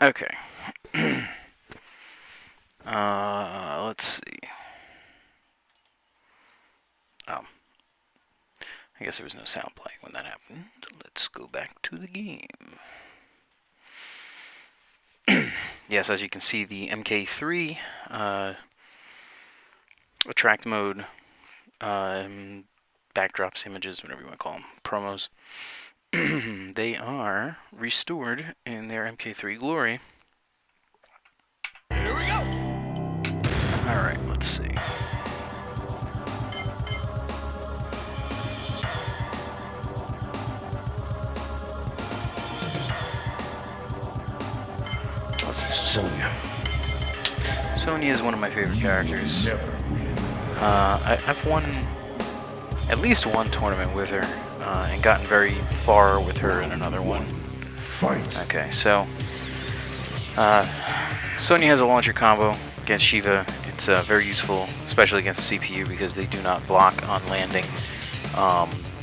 Okay. Let's see. Oh. I guess there was no sound playing when that happened. Let's go back to the game. Yes, as you can see, the MK3 attract mode, backdrops, images, whatever you want to call them, promos, they are restored in their MK3 glory. Here we go! Alright, let's see. Let's see some Sonya. Sonya is one of my favorite characters. I've won at least one tournament with her, and gotten very far with her in another one. Okay, so Sonya has a launcher combo against Shiva. It's very useful, especially against the CPU, because they do not block on landing,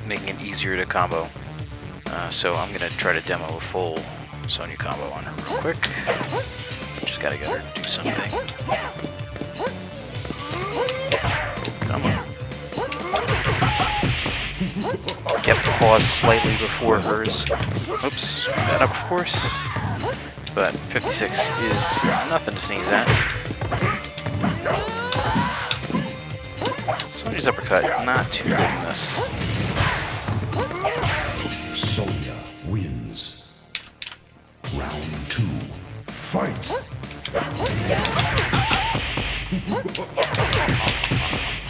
making it easier to combo. So I'm going to try to demo a full Sonya combo on her real quick. Just gotta get her to do something. Come on. Yep, pause slightly before hers. Oops, screw that up, of course. But 56 is nothing to sneeze at. Sonya's uppercut, not too good in this. Sonya wins. Round 2. Fight.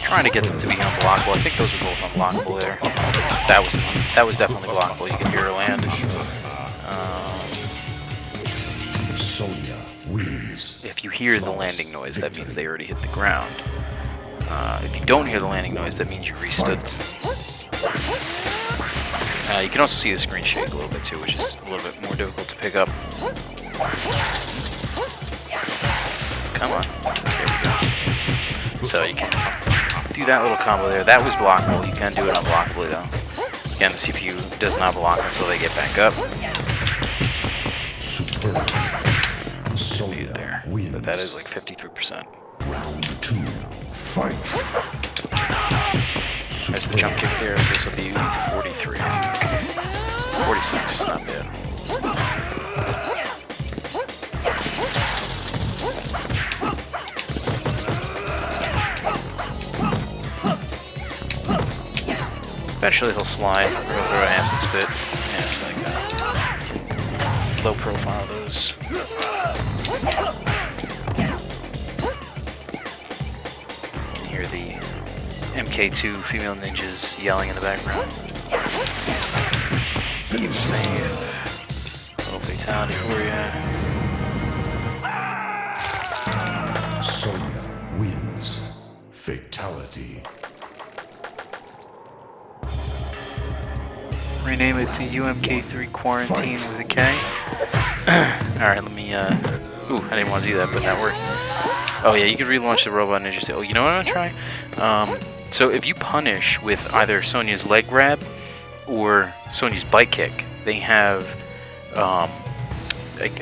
Trying to get them to be unblockable. I think those are both unblockable there. That was definitely blockable. You can hear her land. Sonya wins. If you hear the landing noise, that means they already hit the ground. If you don't hear the landing noise, that means you restood them. You can also see the screen shake a little bit too, which is a little bit more difficult to pick up. Come on. There we go. So you can do that little combo there. That was blockable. You can do it unblockably though. Again, the CPU does not block until they get back up. Made it there. But that is like 53%. Round 2. Fight. That's the jump kick there, so this will be 43, I think. 46, not bad. Eventually he'll slide, or he'll throw an acid spit. Yeah, it's like low profile of those. You can hear the MK2 female ninjas yelling in the background. Keep it safe. Little fatality for you. Sonya wins. Fatality. Rename it to UMK3 Quarantine with a K. Alright, let me, ooh, I didn't want to do that, but that worked. Oh yeah, you can relaunch the Robot Ninja. Oh, you know what I'm gonna try? So if you punish with either Sonya's leg grab or Sonya's bite kick, they have, I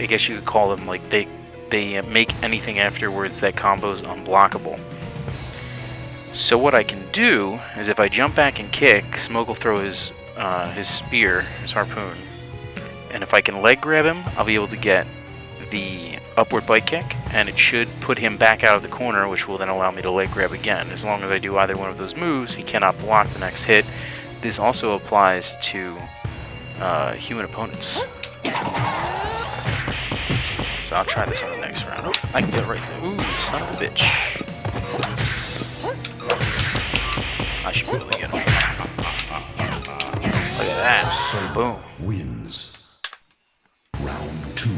guess you could call them, like, they make anything afterwards that combo's unblockable. So what I can do is if I jump back and kick, Smoke will throw his spear, his harpoon, and if I can leg grab him, I'll be able to get the upward bite kick, and it should put him back out of the corner, which will then allow me to leg grab again. As long as I do either one of those moves, he cannot block the next hit. This also applies to human opponents. So I'll try this on the next round. Oh, I can get it right there. Ooh, son of a bitch. I should be able to get him. Look at that. Boom. Wins. Round 2.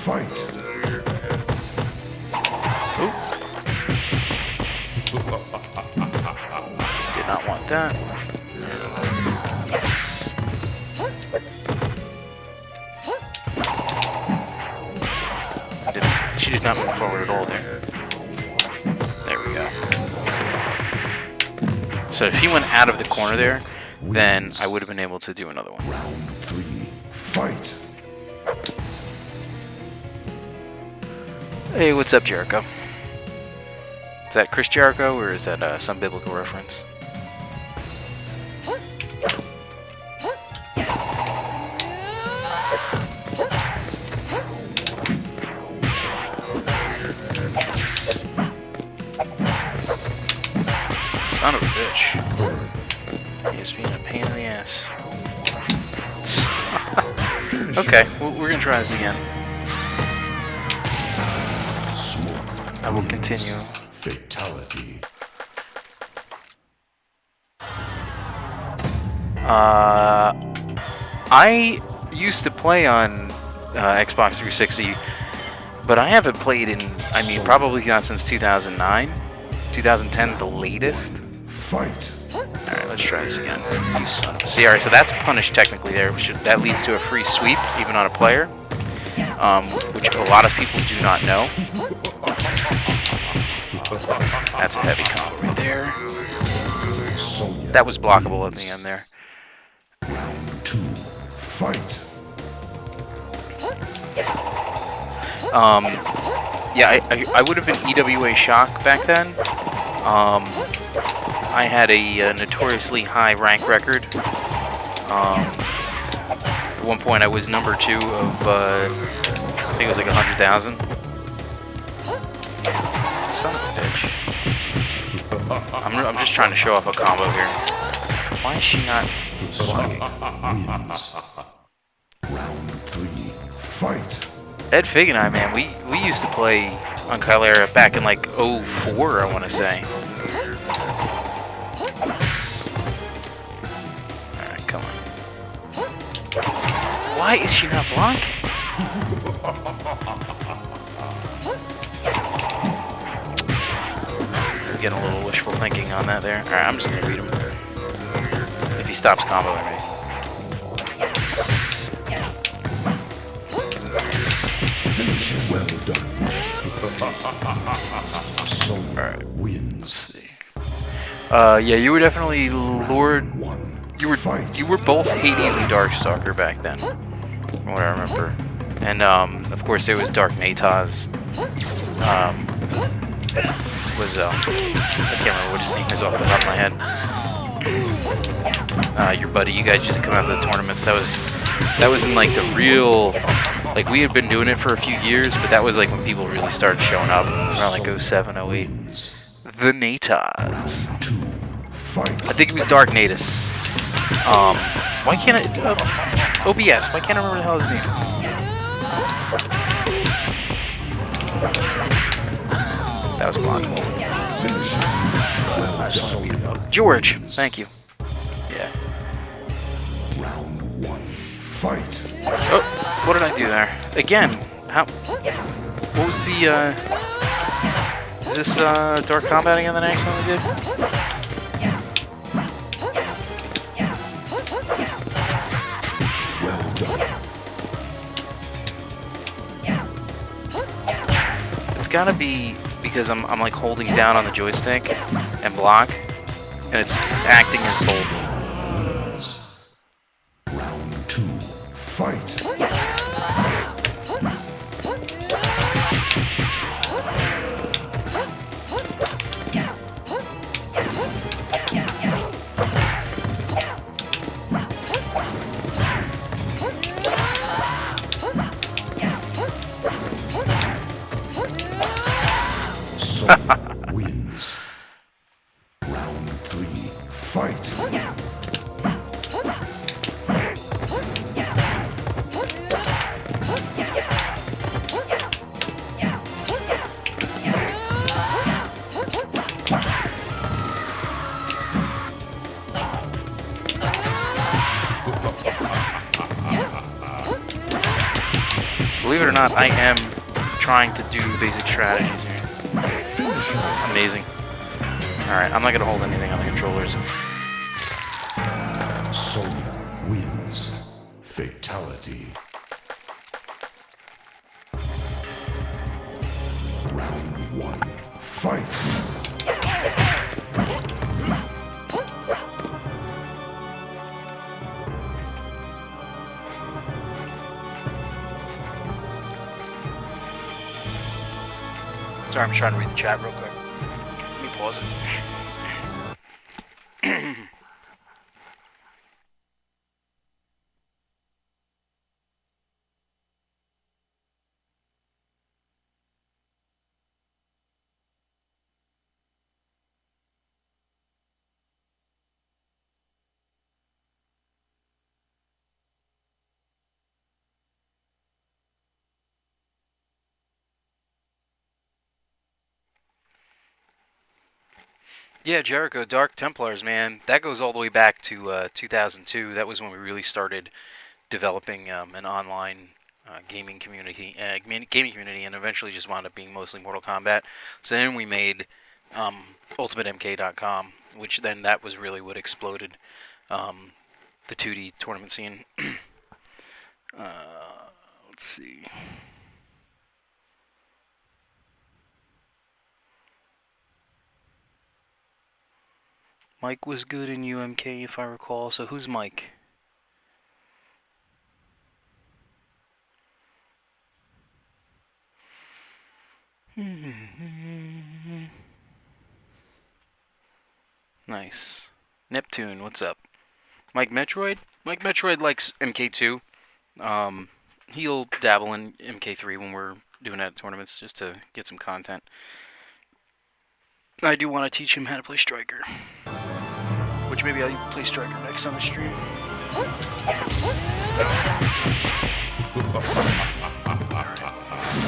Fight. Oops. Did not want that. She did not move forward at all there. There we go. So if he went out of the corner there, then I would have been able to do another one. Round 3. Fight. Hey, what's up, Jericho? Is that Chris Jericho, or is that some biblical reference? Son of a bitch. He's being a pain in the ass. Okay, we're gonna try this again. I will continue. Fatality. I used to play on Xbox 360, but I haven't played in, I mean, probably not since 2009. 2010, the latest. Fight. Alright, let's try this again. You son of a... See, alright, so that's punished technically there. That leads to a free sweep, even on a player. Which a lot of people do not know. That's a heavy combo right there. That was blockable at the end there. Round 2. Fight. Yeah, I would have been EWA Shock back then. I had a notoriously high rank record. At one point I was number 2 of, I think it was like 100,000. Son of a bitch. I'm just trying to show off a combo here. Why is she not blocking? Round 3. Fight. Ed Fig and I, man, we used to play on Kylera back in like 04, I want to say. Alright, come on. Why is she not blocking? I'm getting a little wishful thinking on that there. Alright, I'm just going to beat him. If he stops comboing me. Well done. Alright, Wins. let's see. Yeah, you were definitely Lord. You were both Hades and Darkstalker back then, from what I remember. And of course there was Dark Nataz. I can't remember what his name is off the top of my head. Your buddy, you guys just come out to the tournaments. That was in like the real, like we had been doing it for a few years, but that was like when people really started showing up around like 07, 08. The Nataz. I think it was Dark Natus. Why can't I... OBS, why can't I remember the hell his name? That was blockable. I just want to beat him up. George, thank you. Yeah. Round 1. Fight. Oh, what did I do there? Again, how... What was the, Is this, Dark Combat again that I accidentally did? It's gotta be because I'm like holding down on the joystick and block, and it's acting as both. Round 2. Fight. Wins. Round 3. Fight. Believe it or not, I am trying to do basic strategies here. Amazing. Alright, I'm not gonna hold anything on the controllers. Sonya wins. Fatality. Round 1. Fight. Sorry, I'm just trying to read the chat real quick. Let me pause it. Yeah, Jericho, Dark Templars, man. That goes all the way back to 2002. That was when we really started developing an online gaming community, and eventually just wound up being mostly Mortal Kombat. So then we made UltimateMK.com, which then that was really what exploded the 2D tournament scene. Let's see. Mike was good in UMK, if I recall. So who's Mike? Nice. Neptune, what's up? Mike Metroid? Mike Metroid likes MK2. He'll dabble in MK3 when we're doing that at tournaments just to get some content. I do want to teach him how to play Striker. Which maybe I'll play Striker next on the stream. Alright.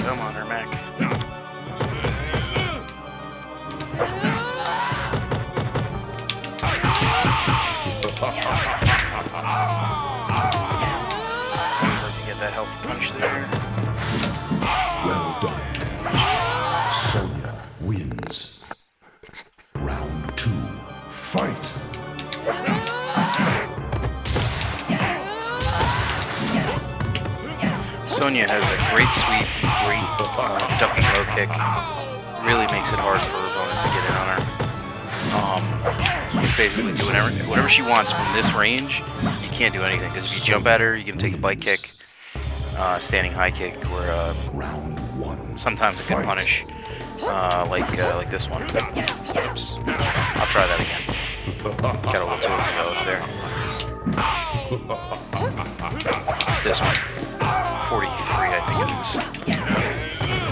Come on, Ermac. Always like to get that healthy punch there. Well done. Sonya wins. Round 2. Fight. Sonya has a great sweep, great ducking low kick. Really makes it hard for her opponents to get in on her. She's basically doing whatever she wants from this range. You can't do anything because if you jump at her, you can take a bite kick, standing high kick, or sometimes a good punish, like this one. Oops. I'll try that again. Got a little too overzealous there. This one. 43, I think it is.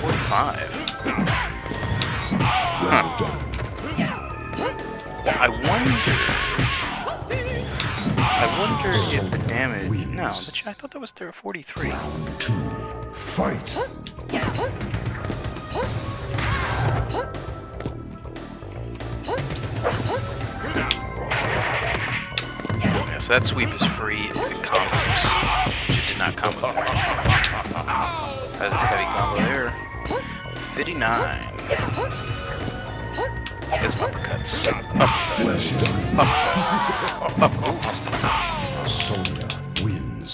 45. Huh. I wonder if the damage... No, I thought that was 43. Fight. Yeah, so that sweep is free if it combos. Which it did not combo. Has a heavy combo there. 59. Let's get some uppercuts. Up. Oh, missed it. Sonya wins.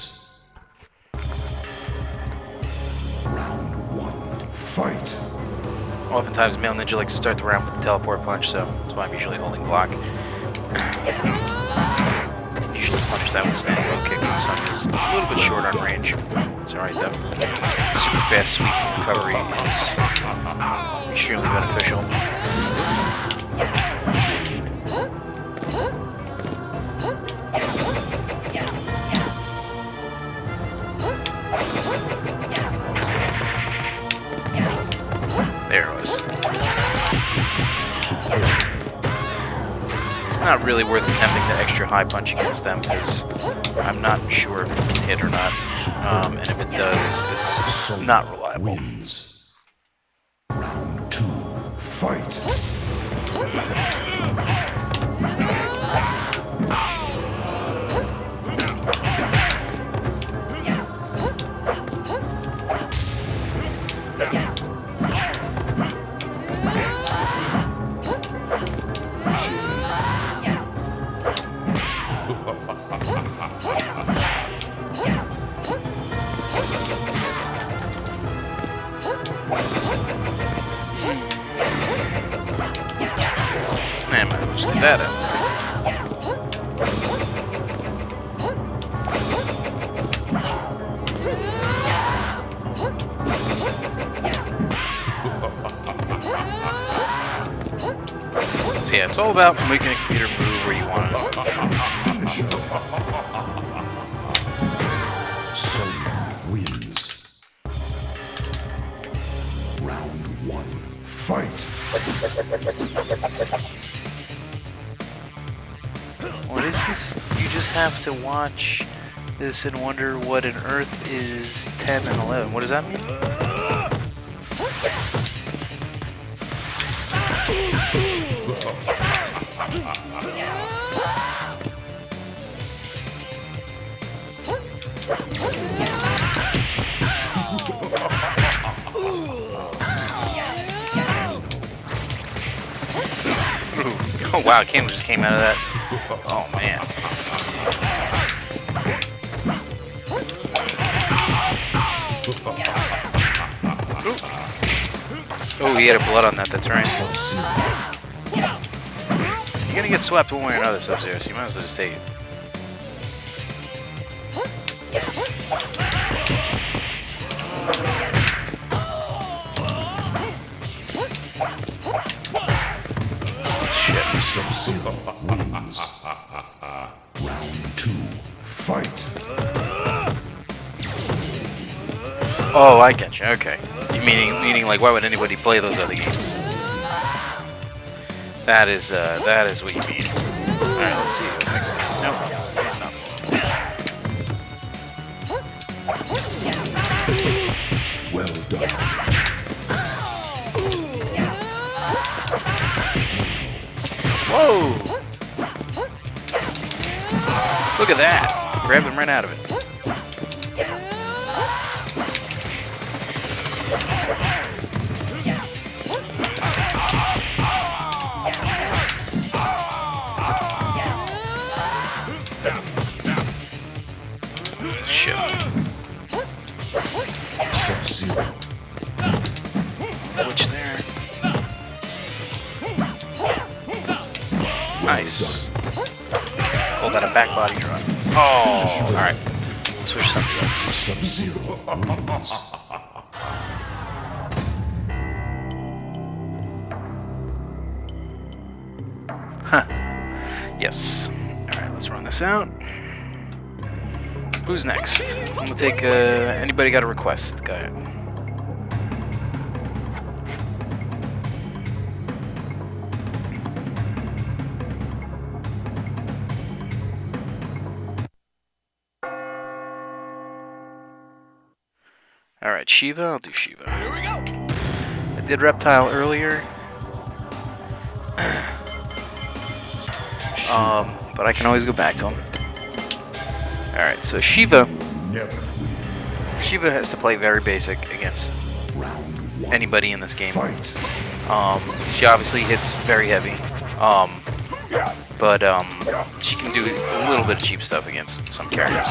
Round 1. Fight. Oftentimes, Male Ninja likes to start the round with the teleport punch, so that's why I'm usually holding block. Usually punish that with standing low kick, and Sonya's a little bit short on range. It's alright though. Super fast sweep recovery is extremely beneficial. There it was. It's not really worth attempting the extra high punch against them because I'm not sure if it can hit or not. And if it does, it's not reliable. Wins. Round 2. Fight. Man, might as well just get that out. So yeah, it's all about making a computer move where you want it. Sonya wins. Round 1. Fight. What is this? You just have to watch this and wonder what on earth is 10 and 11. What does that mean? Oh wow, Cam just came out of that. Oh man. Oh, he had a blood on that, that's right. You're gonna get swept one way or another, Sub-Zero, so you might as well just take it. Sub-Zero wins. Round 2. Fight. Oh, I get you. Okay. You meaning like why would anybody play those other games? That is what you mean. All right, let's see. Nope, he's not. Well done. Whoa! Look at that! Grabbed him right out of it. Shit. Sub-Zero. Which there. Nice. Call that a back body drop. Oh, alright. Switch something else. Sub-Zero wins. Huh. Yes. Alright, let's run this out. Who's next? I'm gonna take, anybody got a request? Go ahead. Alright, Shiva, I'll do Shiva. Here we go! I did Reptile earlier. But I can always go back to him. Alright, so Shiva has to play very basic against anybody in this game. She obviously hits very heavy. But she can do a little bit of cheap stuff against some characters.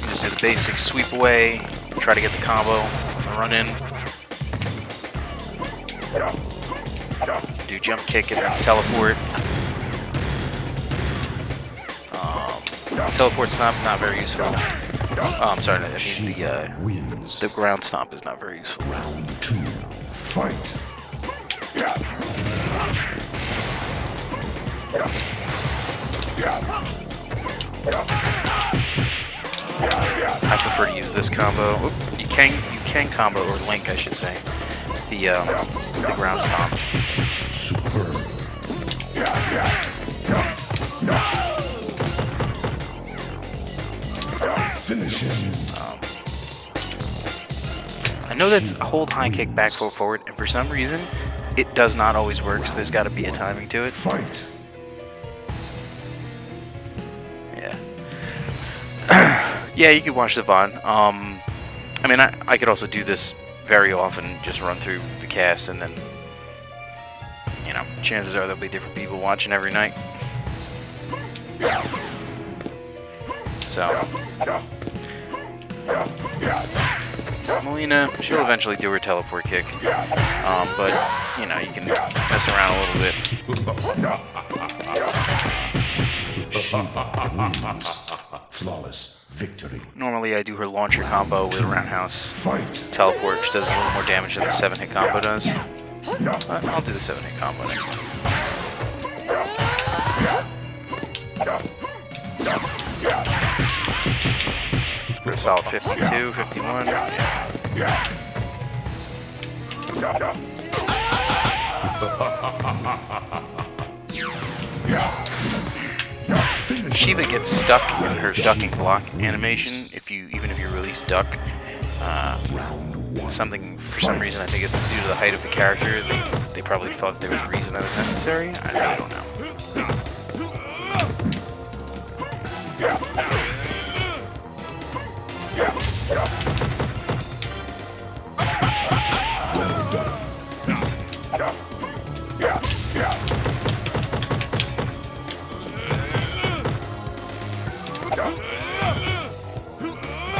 Just do the basic sweep away, try to get the combo, run in, do jump kick and teleport. Teleport's not very useful. I'm sorry, I mean the ground stomp is not very useful. Round 2. Fight. I prefer to use this combo. Oop, you can combo, or link, I should say, the ground stomp. Superb. Finish him. I know that's hold high kick back forward, and for some reason it does not always work, so there's got to be a timing to it. Fight. Yeah. Yeah, you could watch the VOD. I mean, I could also do this very often, just run through the cast, and then, you know, chances are there'll be different people watching every night. So, Melina, she'll eventually do her teleport kick, but, you know, you can mess around a little bit. Shiva wins. Flawless victory. Normally I do her launcher combo with roundhouse Fight. teleport, which does a little more damage than the 7-hit combo does. But I'll do the 7-hit combo next time. For a solid 52, 51. Shiva gets stuck in her ducking block animation even if you release duck. For some reason, I think it's due to the height of the character. They probably thought there was a reason that was necessary. I really don't know.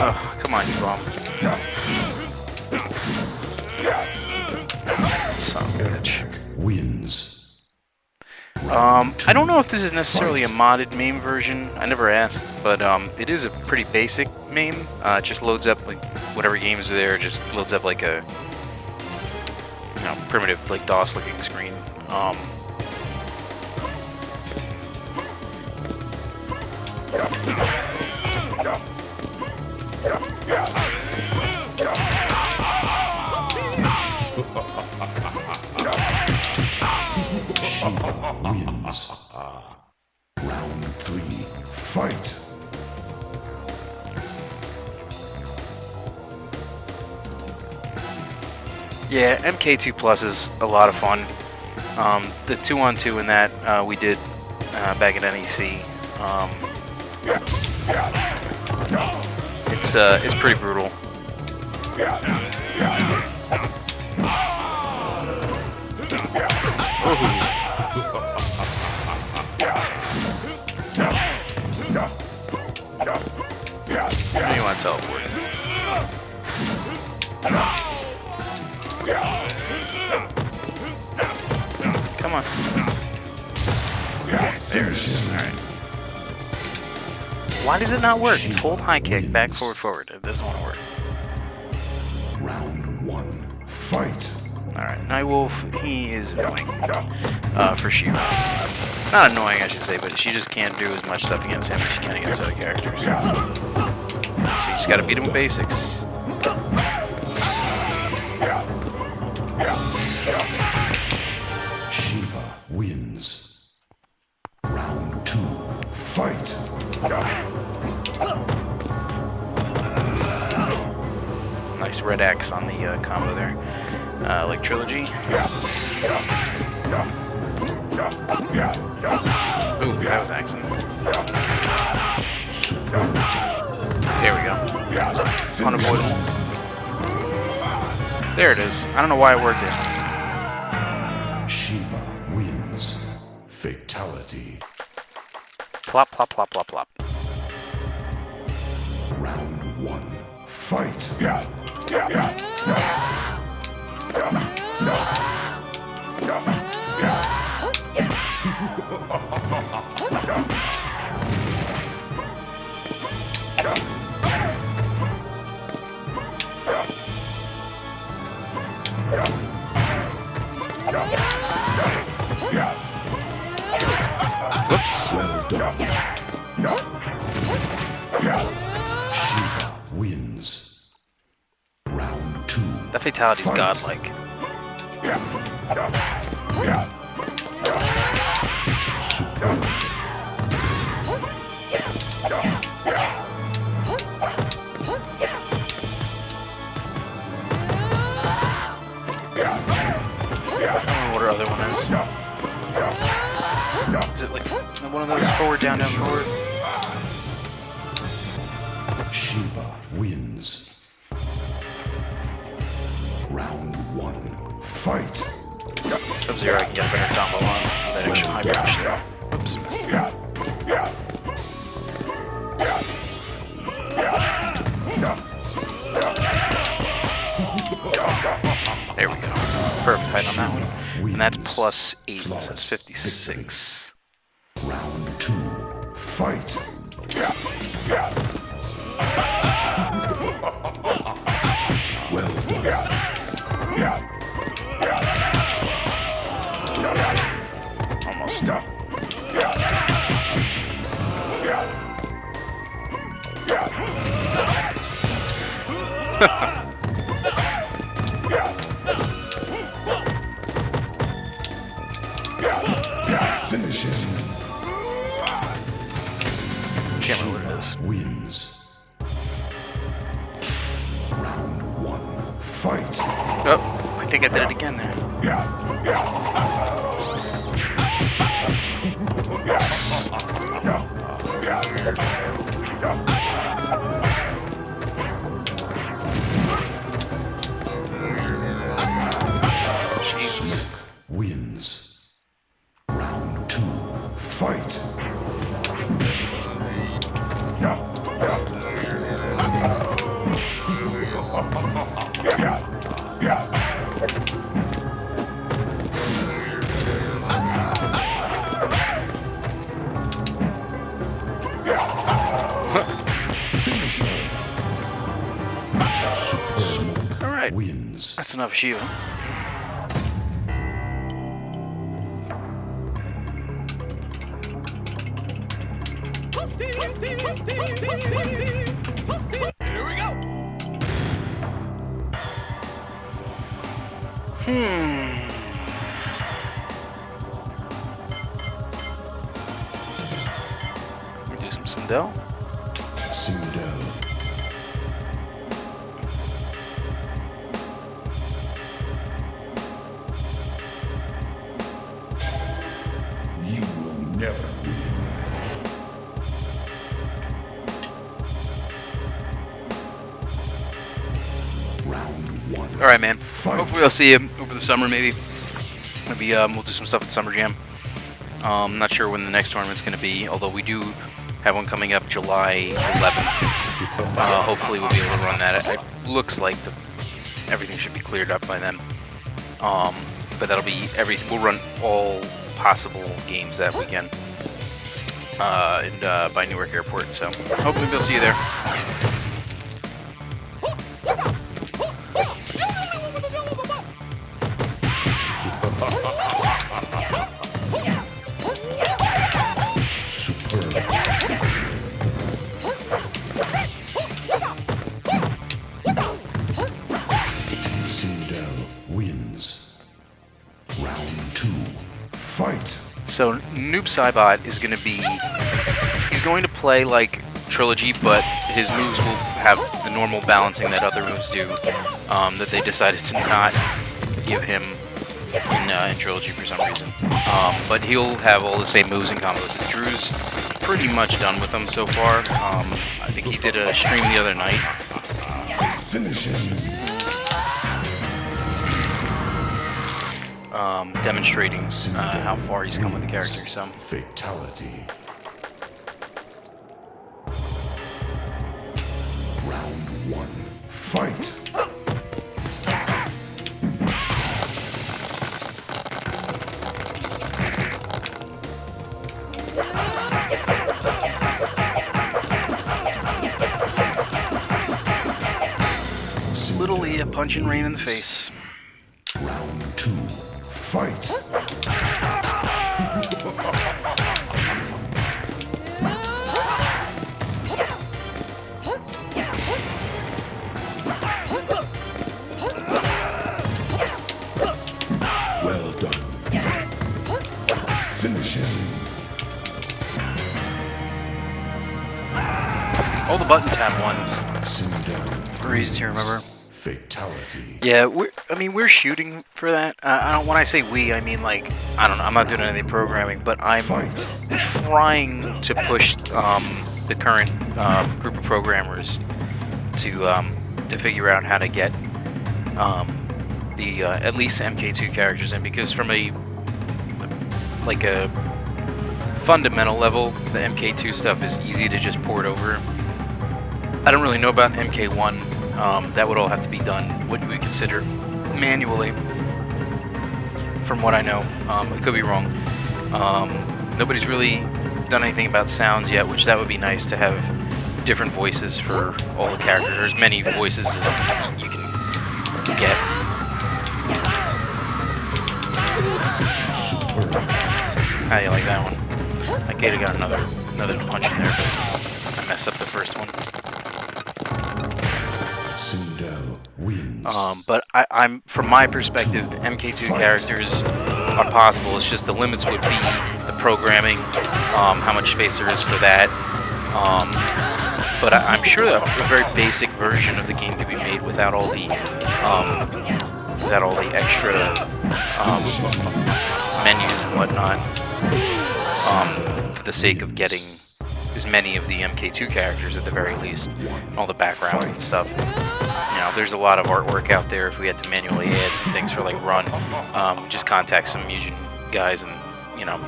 Oh, come on, you bomb. Son of a bitch. Wins. I don't know if this is necessarily a modded MAME version. I never asked, but it is a pretty basic MAME. It just loads up like whatever games are there. Just loads up like a primitive like DOS-looking screen. Wins. Round 3. Fight. Yeah, MK2 Plus is a lot of fun. The 2-on-2 in that we did back at NEC. It's pretty brutal. Now you want to teleport. Come on. There it is. Alright. Why does it not work? It's hold high kick, back, forward, forward. It doesn't want to work. Round 1. Fight. Alright, Nightwolf, he is annoying. For Shiva. Not annoying, I should say, but she just can't do as much stuff against him as she can against other characters. So you just gotta beat him with basics. Shiva wins. Round 2. Fight. Nice red X on the combo there. Like Trilogy. Ooh, that was excellent. There we go. That was unavoidable. There it is. I don't know why it worked there. Shiva wins. Fatality. Plop, plop, plop, plop, plop. Round 1. Fight. Whoops. Well done. Shiva wins. Round 2. That fatality's godlike. I don't know what her other one is. Is it like one of those forward, down, down, forward? Shiva wins. Round 1. Fight. Sub-Zero, I can get a better combo on with that extra high punch there. Oops, missed it. There we go. Perfect height on that one. And that's +8, so that's 56. Round 2. Fight. Well done. Almost. Finish him. Can't remember what it is. Wins. Round 1. Fight. Oh, I think I did it again there. Jesus. Wins. Round 2. Fight. All right. Wins. That's enough Shiva. Here we go. We do some Sindel. Sindel. You will never win. Round 1. All right, man. Fight. Hopefully I'll see you over the summer, maybe. Maybe we'll do some stuff at Summer Jam. I'm not sure when the next tournament's going to be, although we do have one coming up July 11th. Hopefully we'll be able to run that. It looks like everything should be cleared up by then. But that'll be everything. We'll run all possible games that weekend by Newark Airport. So hopefully we'll see you there. Sindel wins. Round 2. Fight. So Noob Saibot is going to be, he's going to play like Trilogy, but his moves will have the normal balancing that other moves do, that they decided to not give him in Trilogy for some reason. But he'll have all the same moves and combos. Drew's pretty much done with them so far. I think he did a stream the other night. Finish him. Demonstrating how far he's come with the character. So Fatality. Round 1. Fight. Little Leah punching Rain in the face. Round 2. Fight. Well done. Finish him. All the button tab ones Sindel. are easy to remember. Fatality. Yeah, we're shooting for that. I don't. When I say we, I mean like I don't know. I'm not doing any programming, but I'm trying to push the current group of programmers to figure out how to get the at least MK2 characters in, because from a fundamental level, the MK2 stuff is easy to just port over. I don't really know about MK1. That would all have to be done, what we consider, manually, from what I know. I could be wrong. Nobody's really done anything about sounds yet, which that would be nice to have different voices for all the characters, or as many voices as you can get. How do you like that one? I could have got another punch in there, but I messed up the first one. But I'm from my perspective, the MK2 characters are possible. It's just the limits would be the programming, how much space there is for that. But I'm sure that a very basic version of the game could be made without all the extra menus and whatnot. For the sake of getting as many of the MK2 characters at the very least, all the backgrounds and stuff. You know, there's a lot of artwork out there. If we had to manually add some things for like Run, just contact some Musion guys and, you know,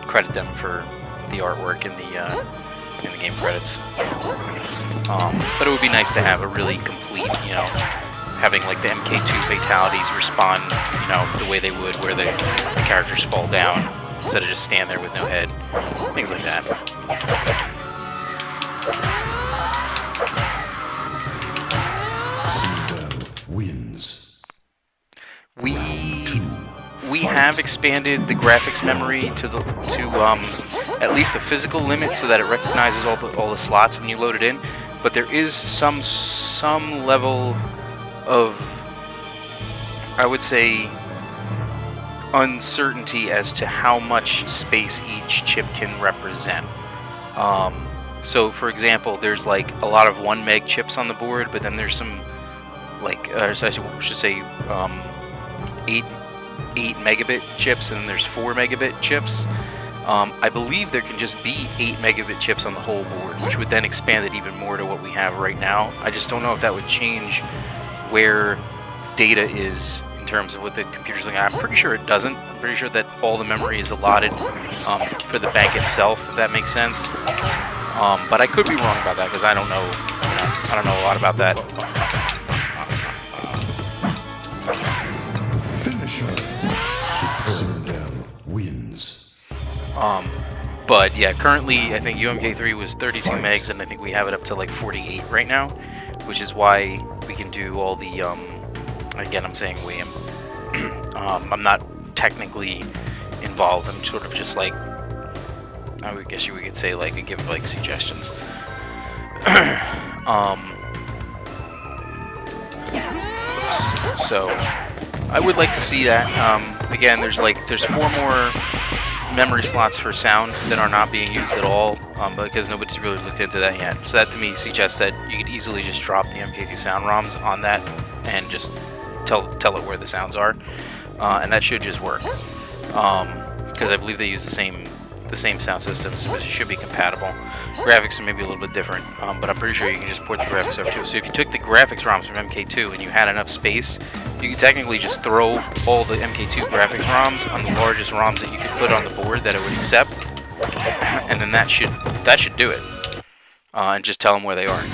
credit them for the artwork in the game credits. But it would be nice to have a really complete, you know, having like the MK2 fatalities respond, you know, the way they would, where the characters fall down instead of just stand there with no head, things like that. We have expanded the graphics memory to at least the physical limit so that it recognizes all the slots when you load it in, but there is some level of, I would say, uncertainty as to how much space each chip can represent. So for example, there's like a lot of 1 meg chips on the board, but then there's some like I should say 8 megabit chips, and then there's 4 megabit chips. I believe there can just be 8 megabit chips on the whole board, which would then expand it even more to what we have right now. I just don't know if that would change where the data is in terms of what the computer's looking at. I'm pretty sure it doesn't. I'm pretty sure that all the memory is allotted for the bank itself, if that makes sense. But I could be wrong about that because I don't know. You know, I don't know a lot about that. But yeah, currently I think UMK3 was 32 megs, and I think we have it up to like 48 right now, which is why we can do all the, again, I'm saying we am, I'm not technically involved, I'm sort of just like, I would guess you could say like, I give like suggestions. So, I would like to see that. Again, there's 4 more memory slots for sound that are not being used at all, because nobody's really looked into that yet. So that to me suggests that you could easily just drop the MK3 sound ROMs on that and just tell it where the sounds are, and that should just work. Because I believe they use the same sound systems, so it should be compatible. Graphics are maybe a little bit different, but I'm pretty sure you can just port the graphics over too. So if you took the graphics ROMs from MK2 and you had enough space, you could technically just throw all the MK2 graphics ROMs on the largest ROMs that you could put on the board that it would accept, and then that should do it. And just tell them where they are.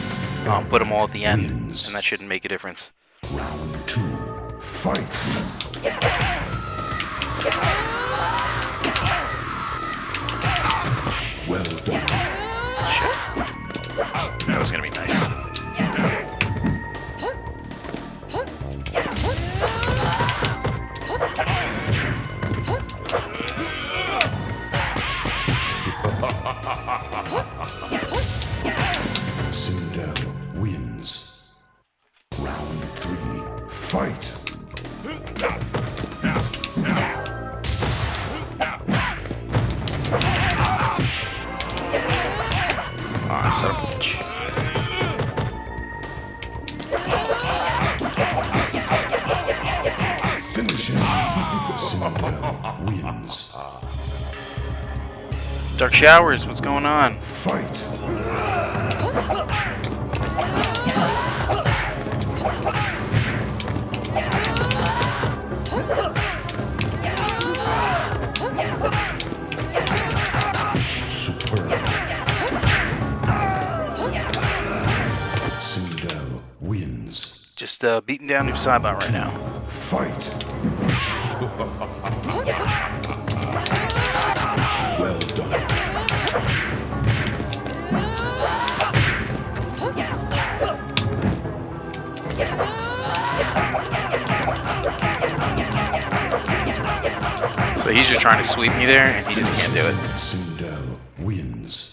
Put them all at the end, and that shouldn't make a difference. Round 2, fight! Well done. Shit. That was gonna be nice. Sindel wins. Round 3, fight! Son of a bitch. Finish him. Sindel wins. Dark Showers, what's going on? Fight! Superb. Sindel wins. Just beating down Noob Saibot right now. Fight! Well done. So he's just trying to sweep me there, and he just can't do it. Sindel wins.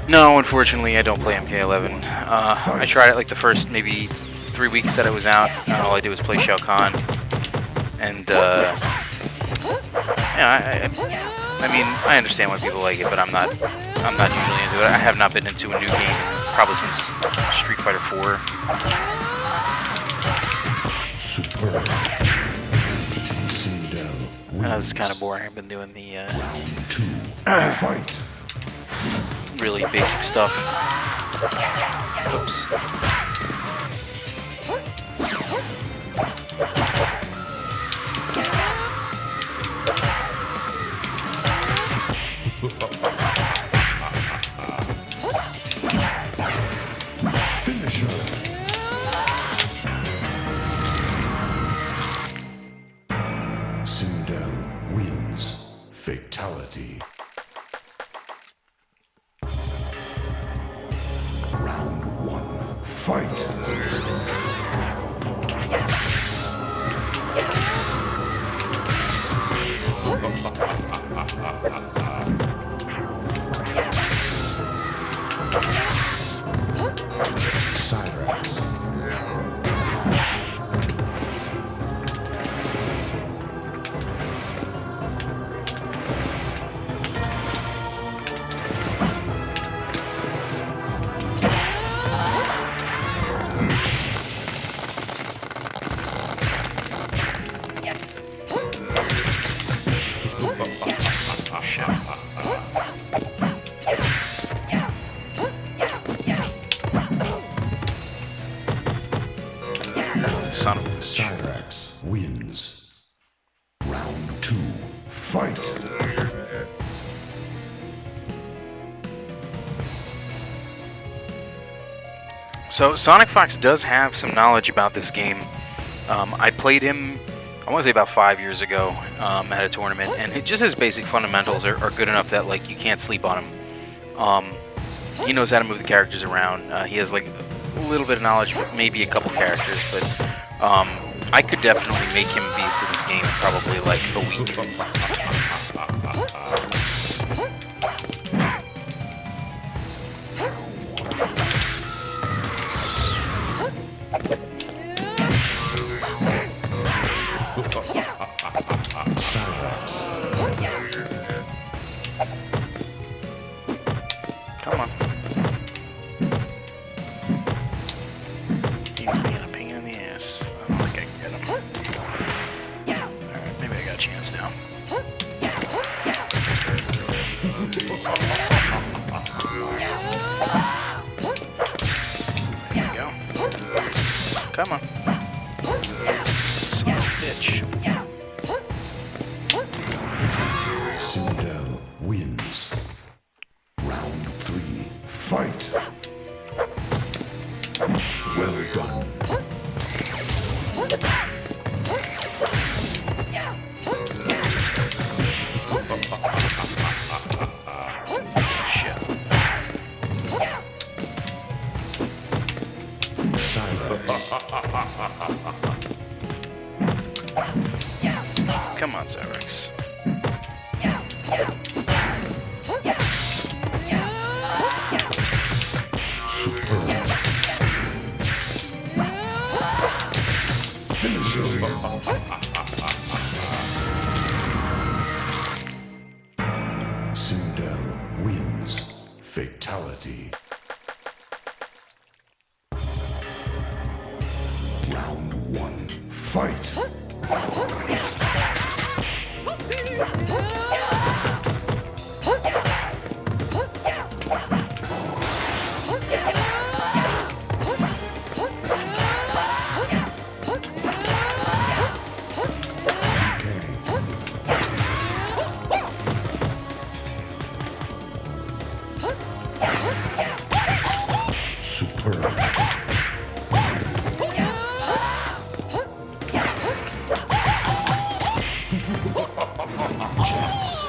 No, unfortunately, I don't play MK11. I tried it like the first maybe 3 weeks that I was out. All I did was play Shao Kahn, and yeah, I mean, I understand why people like it, but I'm not usually into it. I have not been into a new game probably since Street Fighter 4. Superb. Sindel wins. This is kind of boring. I've been doing the Fight. really basic stuff. Oops. Finisher. Sindel wins. Fatality. Round 1. Fight. Cyrax. Son of a bitch. Cyrax wins. Round 2. Fight. So Sonic Fox does have some knowledge about this game. I played him, I want to say about 5 years ago at a tournament, and just his basic fundamentals are good enough that like you can't sleep on him. He knows how to move the characters around. He has like a little bit of knowledge, but maybe a couple characters. But I could definitely make him a beast in this game in probably like a week. Come on. He's being a pain in the ass. I don't think I can get him. Alright, maybe I got a chance now. There you go. Come on. Son of a bitch. Sindel wins. Round 3. Fight. Well done. Shit. Come on, Cyrax. Sindel wins. Fatality. Round 1. Fight. Superb. Jets.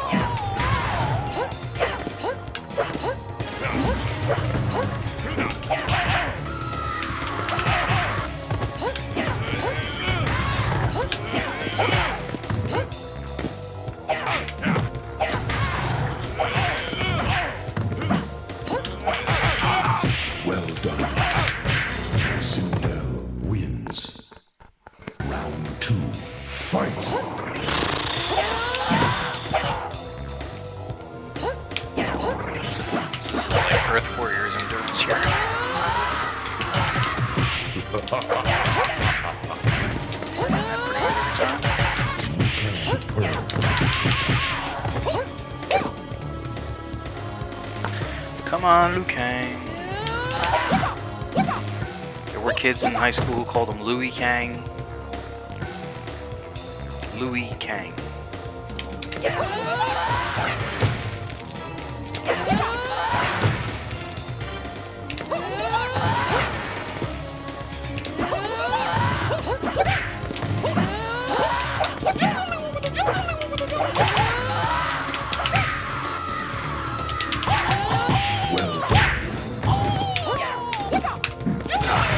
Come on, Liu Kang. There were kids in high school who called him Louis Kang. Louis Kang.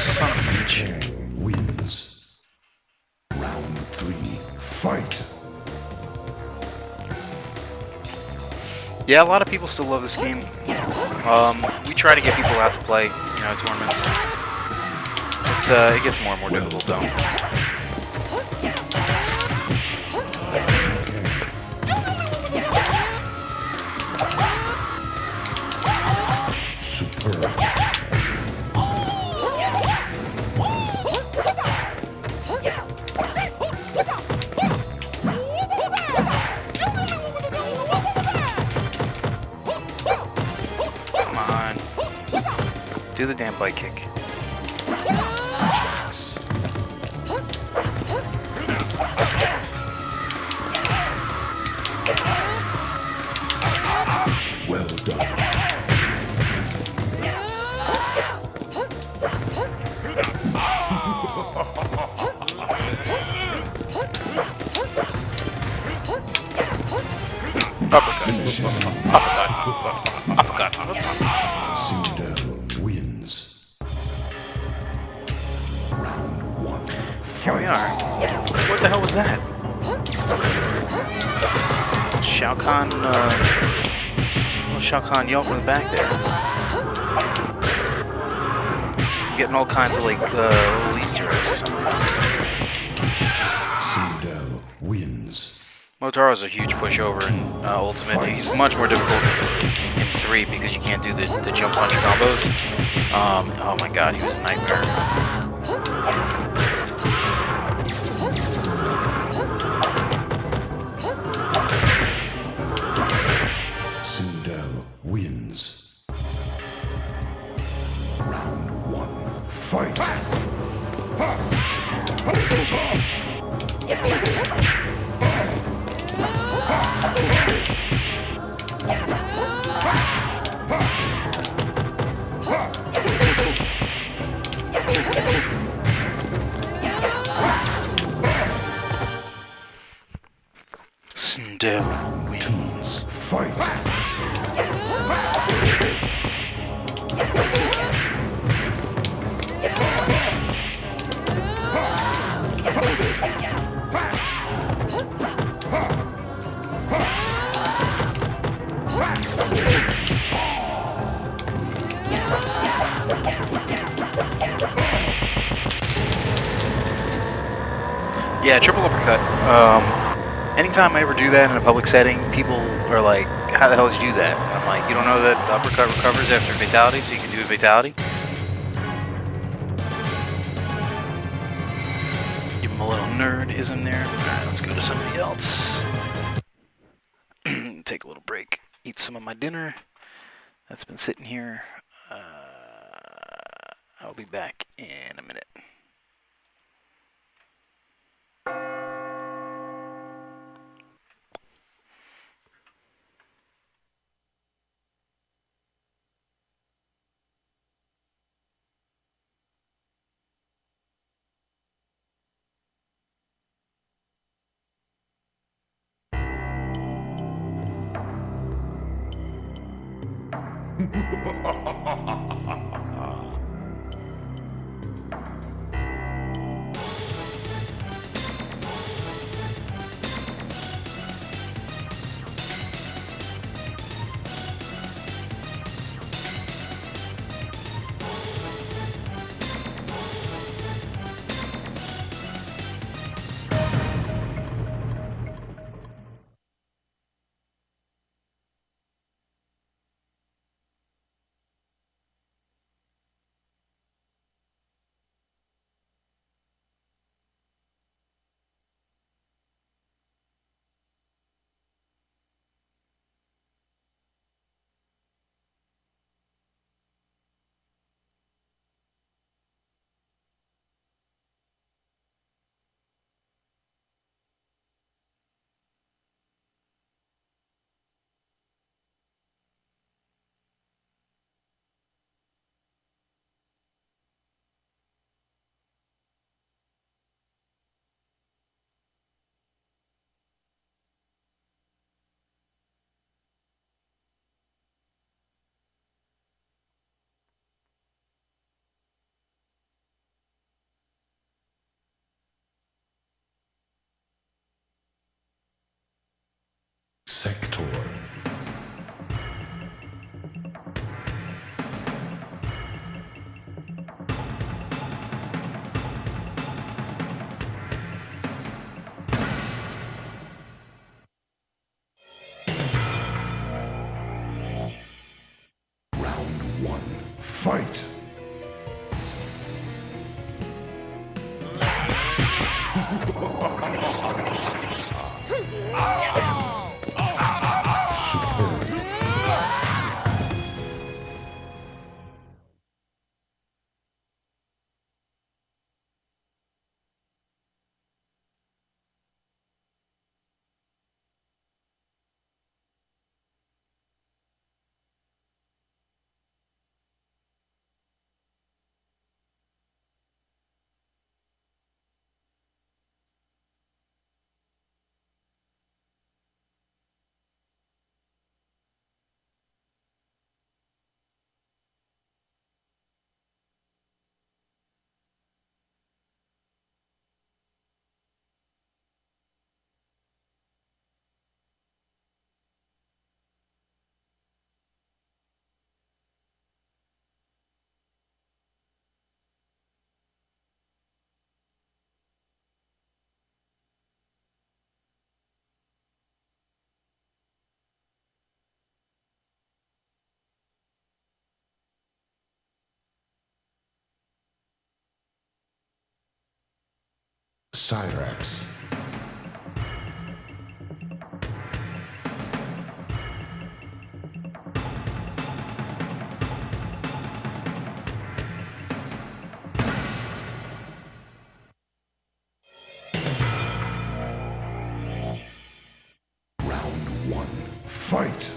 Son of a bitch. Wins. Round 3. Fight. Yeah, a lot of people still love this game. We try to get people out to play, you know, tournaments. It gets more and more difficult though. Superb. Come on. Do the damn bite kick. Well done. Uppercut. Uppercut. Uppercut. Sindel wins. Round 1. Here we are. What the hell was that? Shao Kahn, little Shao Kahn yell from the back there. I'm getting all kinds of like little Easter eggs or something. Sindel wins. Motaro's a huge pushover in Ultimate. He's much more difficult in 3 because you can't do the jump punch combos. Oh my god, he was a nightmare. Sindel wins. Round 1. Fight. Sindel wins. Fight. Yeah, triple uppercut. Anytime I ever do that in a public setting, people are like, how the hell did you do that? I'm like, you don't know that uppercut recovers after fatality, so you can do a fatality? Give him a little nerdism there. Alright, let's go to somebody else. Take a little break. Eat some of my dinner. That's been sitting here. I'll be back in a minute. Sector. Round 1. Fight! Cyrax. Round 1. Fight!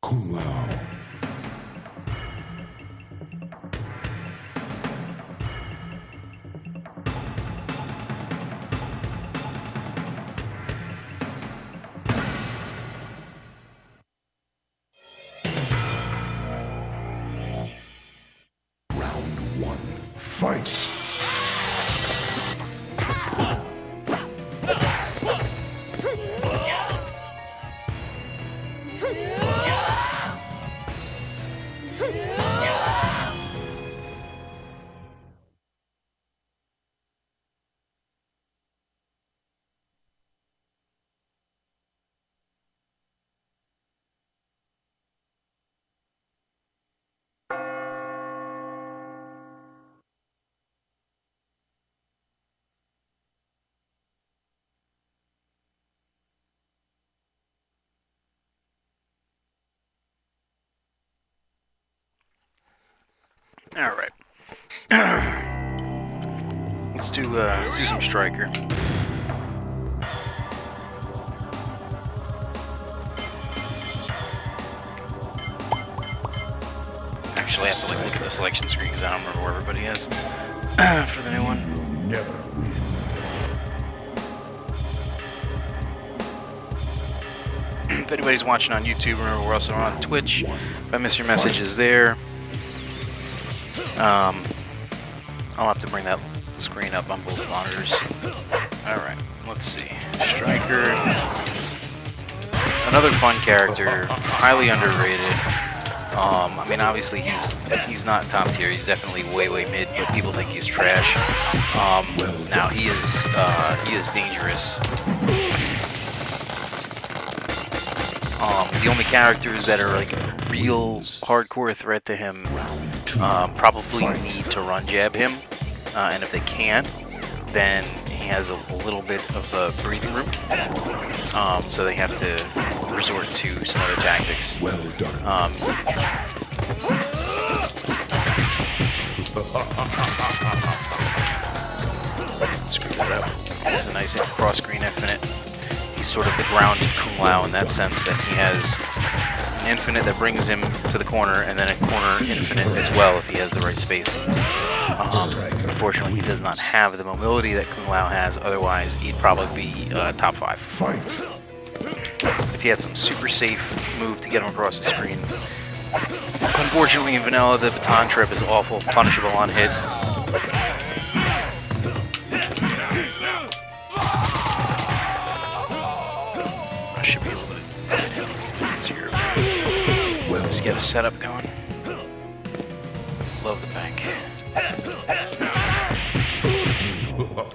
Kung Lao. Round 1. Fight! All right. let's do some Striker. Actually, I have to look at the selection screen because I don't remember where everybody is for the new one. Never win. If anybody's watching on YouTube, remember we're also on Twitch. If I miss your messages there, I'll have to bring that screen up on both monitors. Alright, let's see. Striker. Another fun character, highly underrated. I mean, obviously he's not top tier. He's definitely way mid, but people think he's trash. Now he is dangerous. The only characters that are like a real hardcore threat to him probably need to run jab him, and if they can't, then he has a little bit of breathing room. So they have to resort to some other tactics. Well done. Screw that up. He's a nice cross-screen infinite. He's sort of the grounded Kung Lao in that sense, that he has an infinite that brings him to the corner, and then a corner infinite as well if he has the right spacing. Unfortunately, he does not have the mobility that Kung Lao has, otherwise he'd probably be top 5. If he had some super safe move to get him across the screen. Unfortunately, in vanilla, the baton trip is awful, punishable on hit. Should be a little bit easier. Let's get a setup going. Love the bank.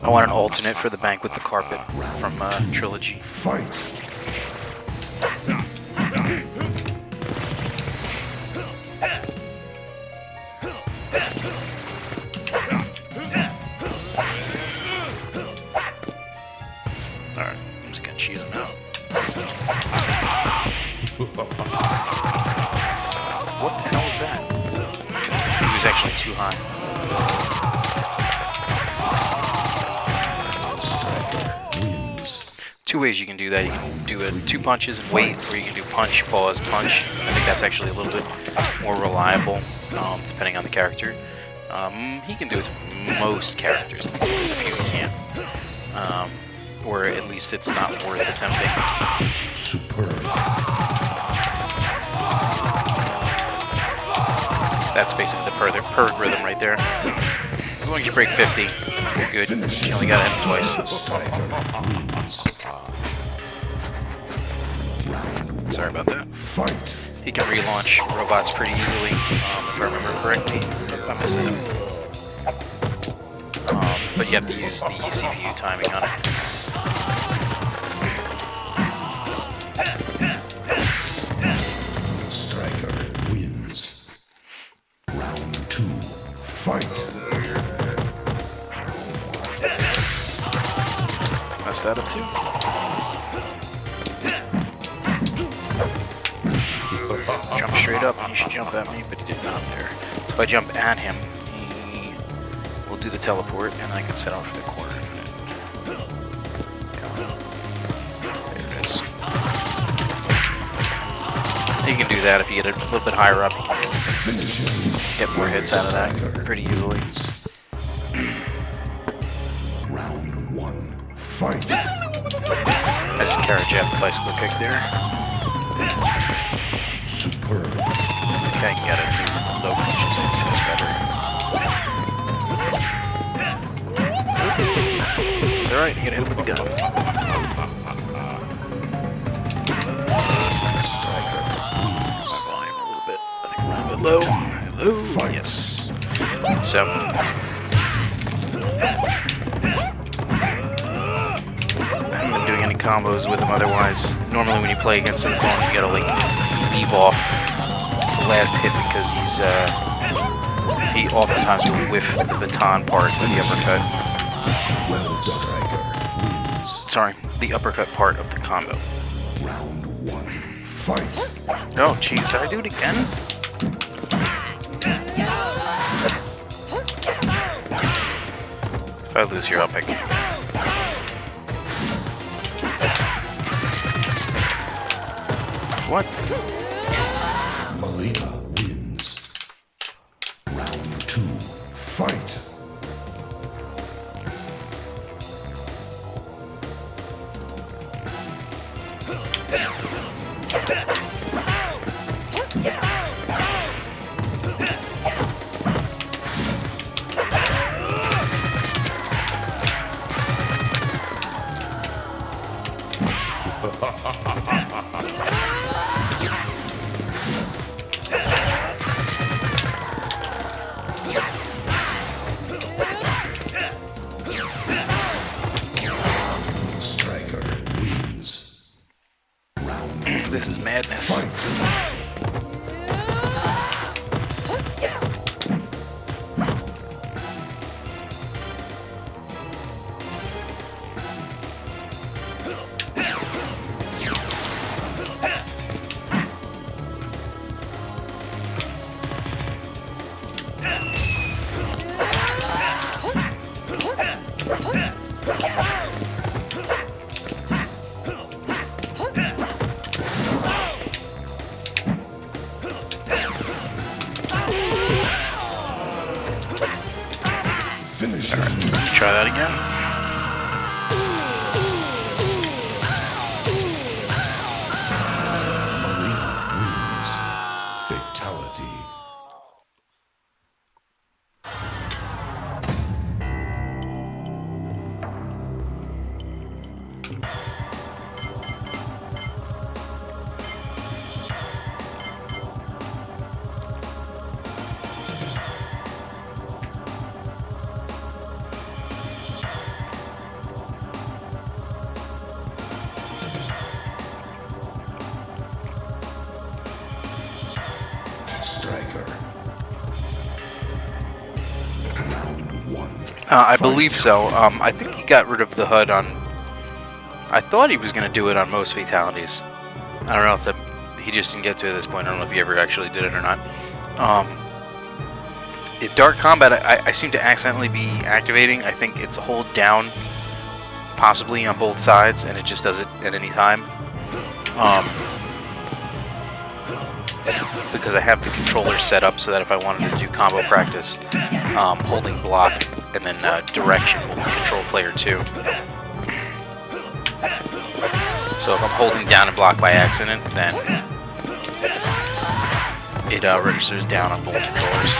I want an alternate for the bank with the carpet from Trilogy. Alright, I'm just gonna cheese him out. What the hell was that? He was actually too high. Two ways you can do that. You can do it 2 punches and wait, or you can do punch, pause, punch. I think that's actually a little bit more reliable, depending on the character. He can do it to most characters. There's a few he can't. Or at least it's not worth attempting. That's basically the per rhythm right there. As long as you break 50, you're good. You only gotta hit him twice. Sorry about that. He can relaunch robots pretty easily, if I remember correctly. I missed him. But you have to use the CPU timing on it. Striker wins. Round 2. Fight. Messed that up too. Jump straight up, and he should jump at me, but he did not there. So if I jump at him, he will do the teleport, and I can set off for the corner infinite. There it is. You can do that if you get a little bit higher up. You can get more hits out of that pretty easily. Round 1. Fight. I just carrot jab the bicycle kick there. Okay, I can get it. Low punches, that's better. It's alright, you gotta hit him with the gun. My volume a little bit. I think I'm a bit low. Hello? Yes. So. I haven't been doing any combos with him otherwise. Normally when you play against an opponent, you gotta like leave off the last hit because he oftentimes will whiff the baton part of the uppercut. Sorry, the uppercut part of the combo. Round 1. Fight. Oh, jeez, did I do it again? If I lose here, I'll pick him. What? Malina wins. Round 2. Fight. this is madness. Try that again. Marine wins. Fatality. I believe so. I think he got rid of the HUD on... I thought he was going to do it on most fatalities. I don't know if he just didn't get to it at this point. I don't know if he ever actually did it or not. In Dark Combat, I seem to accidentally be activating. I think it's hold down, possibly on both sides, and it just does it at any time. Because I have the controller set up so that if I wanted to do combo practice, holding block and then direction will control player 2. So if I'm holding down and block by accident, then it registers down on both controllers.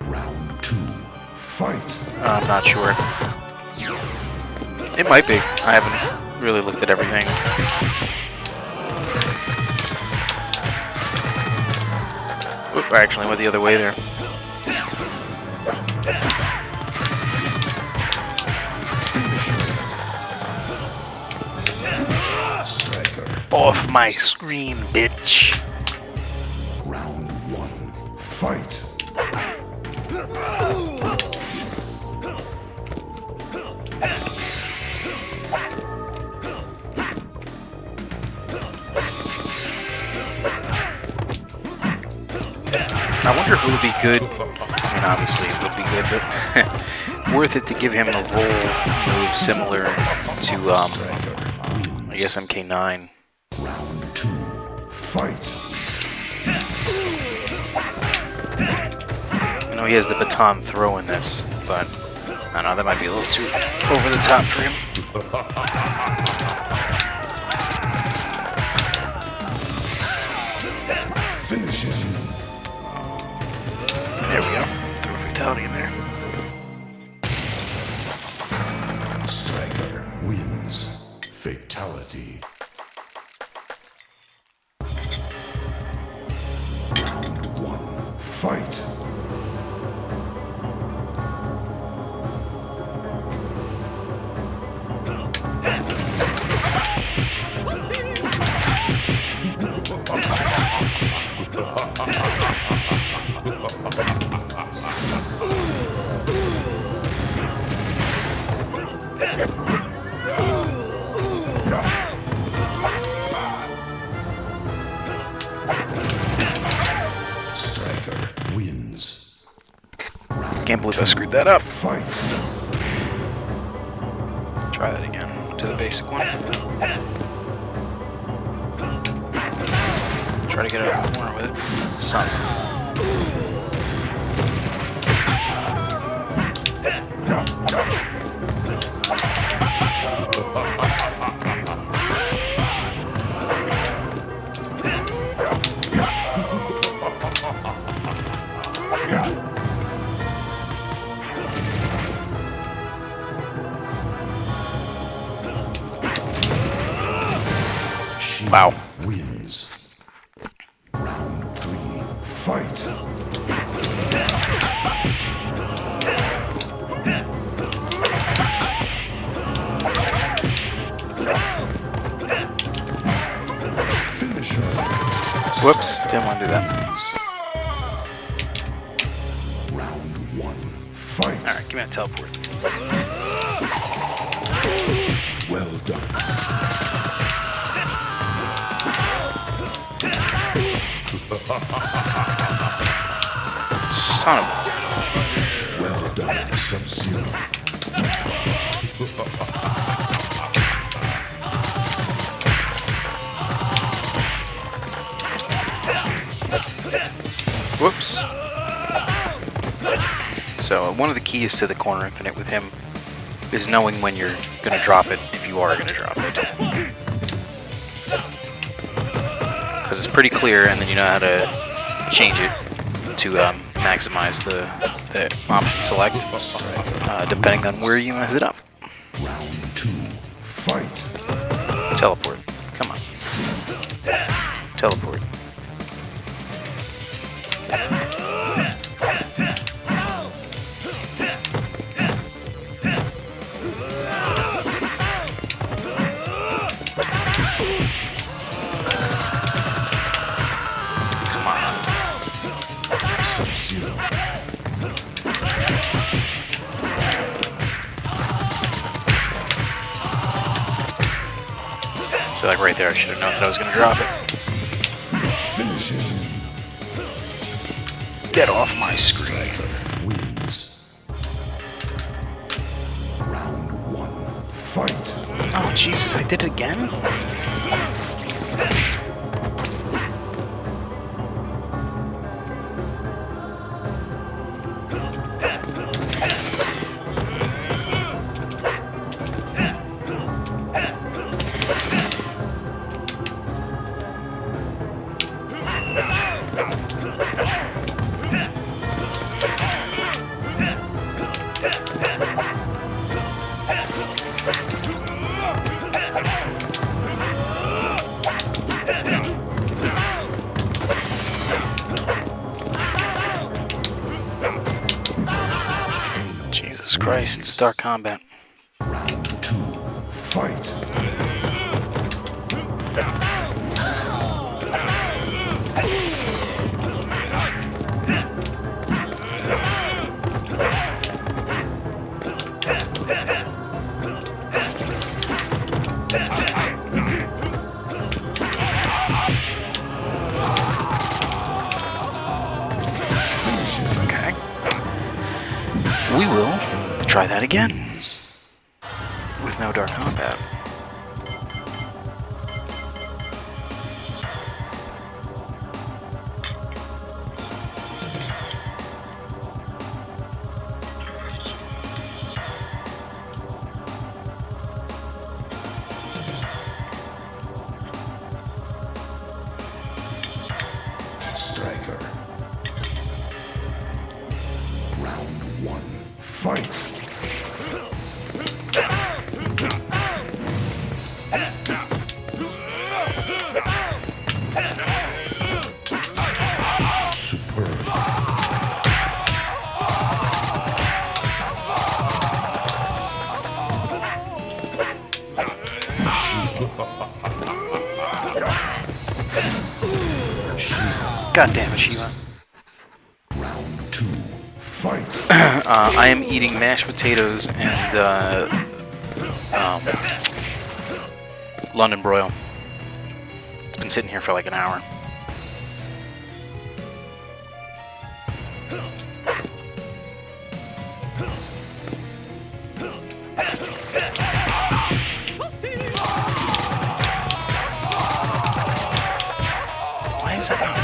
Round 2. Fight. I'm not sure. It might be. I haven't really looked at everything. Oop, I actually went the other way there. Off my screen, bitch. Round 1. Fight. I wonder if it would be good, I mean obviously it would be good, but worth it to give him a roll move similar to, I guess MK9. Round 2. Fight. I know he has the baton throw in this, but I don't know, that might be a little too over the top for him. Finish him. There we go. Throw a fatality in there. Striker wins. Fatality. Round 1. Fight. Striker wins. Can't believe I screwed that up. Fight. Try that again. Do the basic one. Try to get out of the corner with it. Son. Wow. Wins. Round 3. Fight. Whoops, didn't want to do that. Round 1. Fight. Alright, give me that teleport. Well done. Son of a... Well done, Sub-Zero. Whoops. So, one of the keys to the corner infinite with him is knowing when you're going to drop it, if you are going to drop it. Because it's pretty clear, and then you know how to change it to maximize the option select, depending on where you mess it up. Round 2. Fight. Teleport. Come on. Teleport. So like right there, I should have known that I was going to drop it. Finish him. Get off my screen. Wins. Round 1. Fight. Oh Jesus, I did it again? Jesus Christ, it's Dark Combat. Round 2. Fight. Okay. We will try that again. With no Dark Combat. Striker. Round 1. Fight. Superb. God damn it, Shiva. Round 2. Fight. I am eating mashed potatoes and London broil. It's been sitting here for like an hour. Why is that not?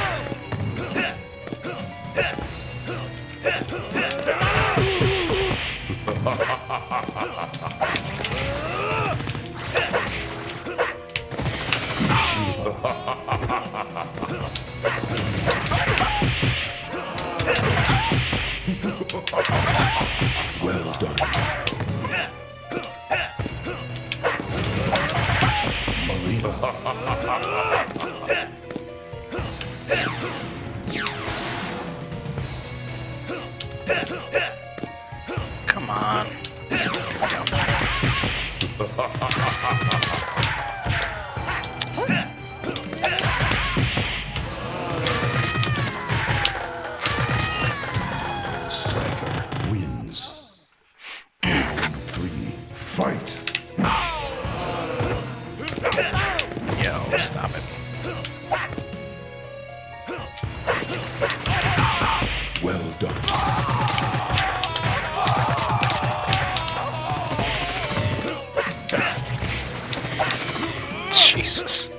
Well done. Come on. Fight. Yo, stop it. Well done. Jesus.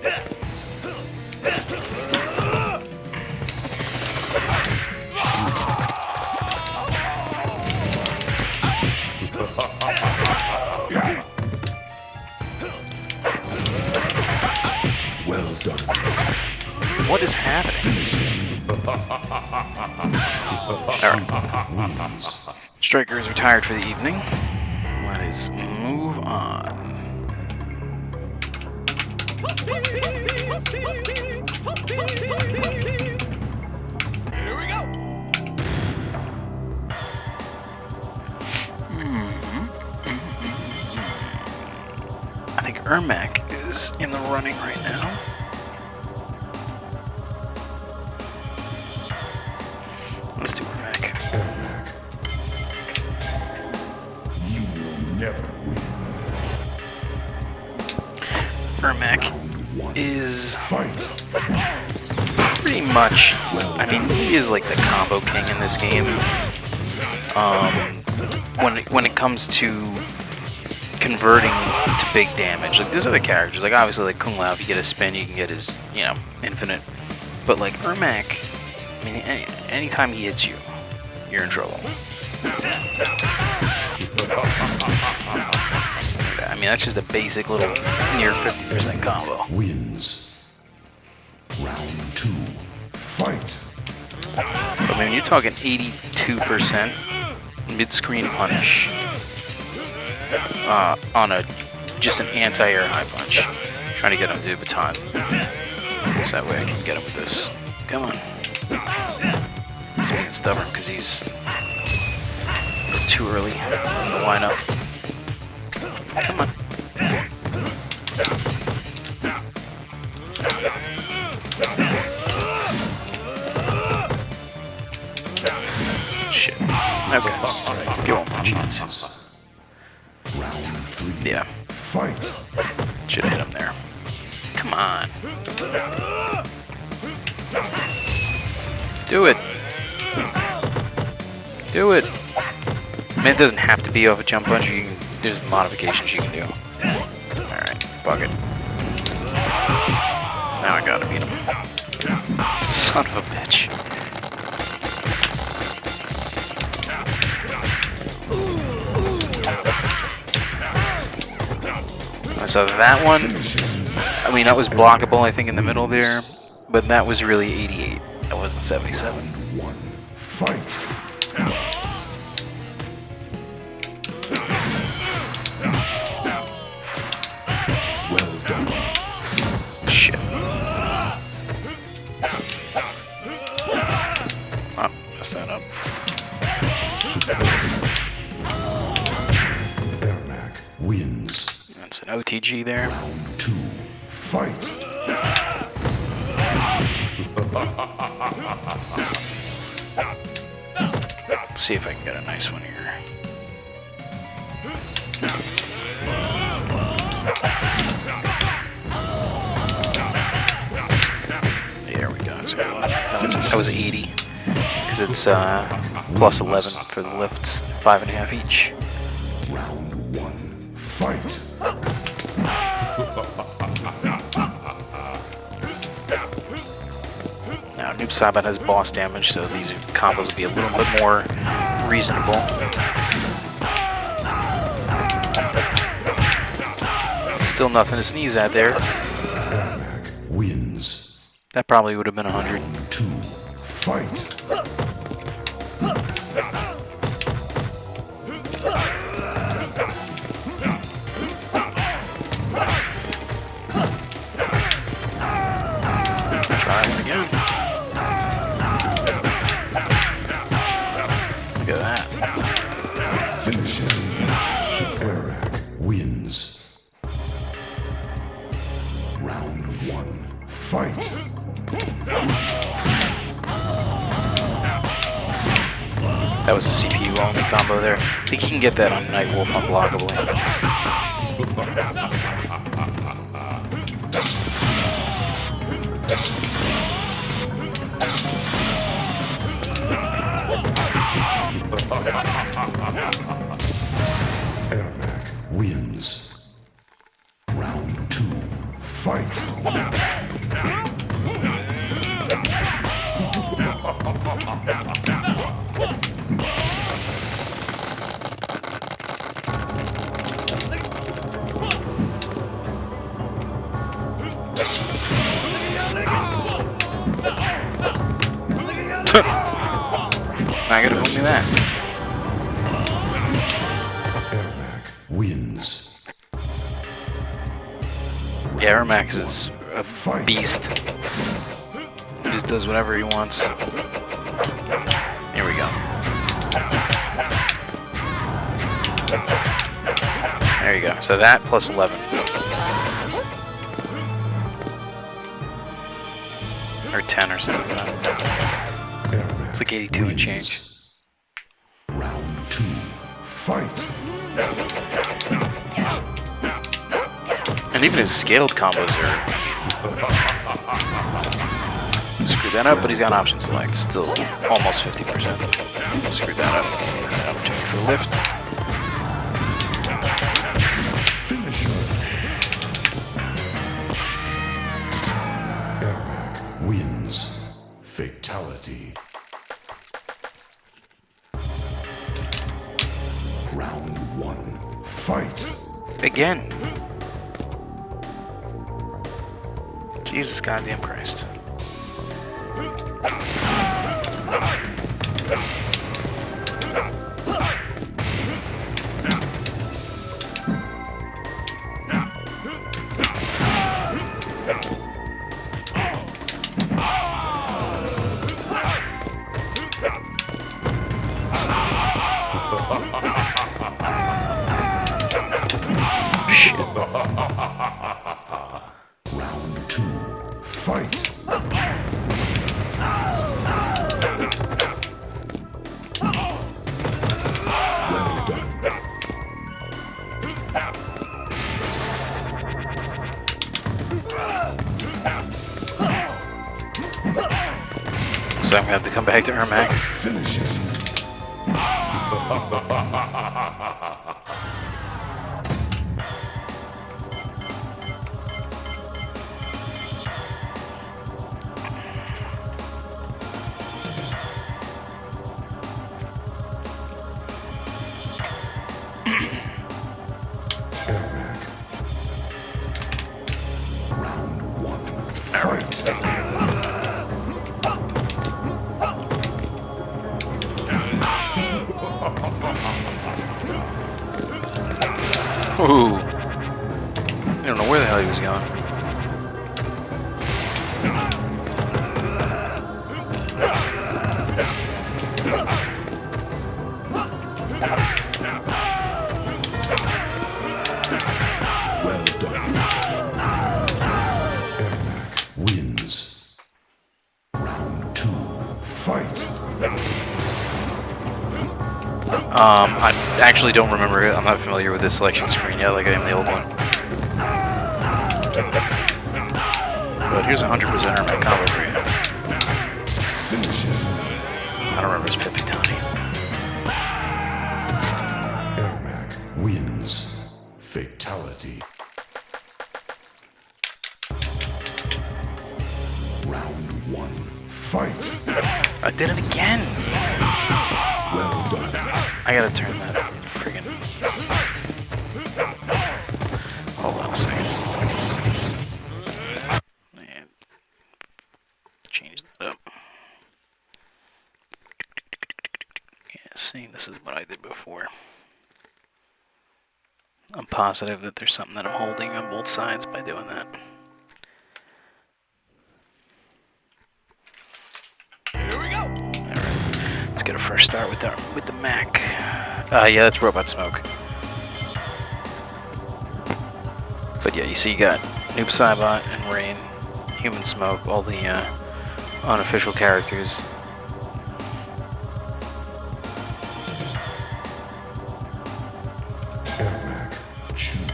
Well done. What is happening? Alright. Striker is retired for the evening. Let us move on. Here we go. I think Ermac is in the running right now. Let's do Ermac. You will never win. Ermac is Fight. pretty much, I mean, he is like the combo king in this game. When it comes to converting to big damage, like there's other characters, like obviously like Kung Lao, if you get a spin, you can get his, you know, infinite. But like Ermac, I mean, anytime he hits you, you're in trouble. I mean, that's just a basic little near 50% combo. Wins. Round 2. Fight. But I mean, you're talking 82% mid-screen punish on just an anti-air high punch. Trying to get him to do a baton. So that way I can get him with this. Come on. He's being stubborn because he's too early in the lineup. Come on. Shit. Okay. Give him one chance. Round 3. Yeah. Fight. Should have hit him there. Come on. Do it. Do it. I mean, it doesn't have to be off a jump punch. You can, there's modifications you can do. Alright, fuck it. Now I gotta beat him. Son of a bitch. So that one, I mean, that was blockable, I think, in the middle there, but that was really 88. That wasn't 77. 1. Fight. Well done. Shit. Oh, messed that up. Ermac wins. That's an OTG there. Round 2. Fight. Let's see if I can get a nice one here. There we go. That's a good one. That was 80. Because it's plus 11 for the lifts, 5.5 each. Round 1. Fight. Now, Noob Saibot has boss damage, so these combos will be a little bit more reasonable. Still nothing to sneeze at there. Ermac wins. That probably would have been 100. 2. Fight. Try one again. Look at that. Finish him. Ermac wins. Round 1. Fight. That was a CPU Kaiju only combo there. I think he can get that on Nightwolf unblockably. Airbag wins. Round 2. Fight. Not gonna fool me that. Airbag wins. Yeah, Ermax is a beast. He just does whatever he wants. Here we go. There you go. So that plus 11. Or 10 or something like that. It's like 82 and change. Round 2. Fight. And even his scaled combos are... Screw that up, but he's got option select. Still almost 50%. Screw that up. Opportunity for lift. Airbag wins. Fatality. Round 1. Fight. Again. Jesus goddamn Christ. Shit. Round 2. Fight. Well done. So I'm gonna have to come back to Ermac. Finish it. Airbag. Round 1. Fight. Ooh. I don't know where the hell he was going. Well done. Airbag wins. Round 2. Fight. I actually don't remember it. I'm not familiar with this selection screen yet, like I am the old one. But here's 100% Ermac combo for you. Finish it. I don't remember his pit fatality. Airbag wins. Fatality. Round 1. Fight. I did it again! Well done. I gotta turn that friggin'... Hold on a second. Man. Change that up. Yeah, see, this is what I did before. I'm positive that there's something that I'm holding on both sides by doing that. Here we go. Alright, let's get a fresh start with the Mac. Yeah, that's Robot Smoke. But yeah, you see you got Noob Saibot and Rain, Human Smoke, all the unofficial characters. Airback. Shoot.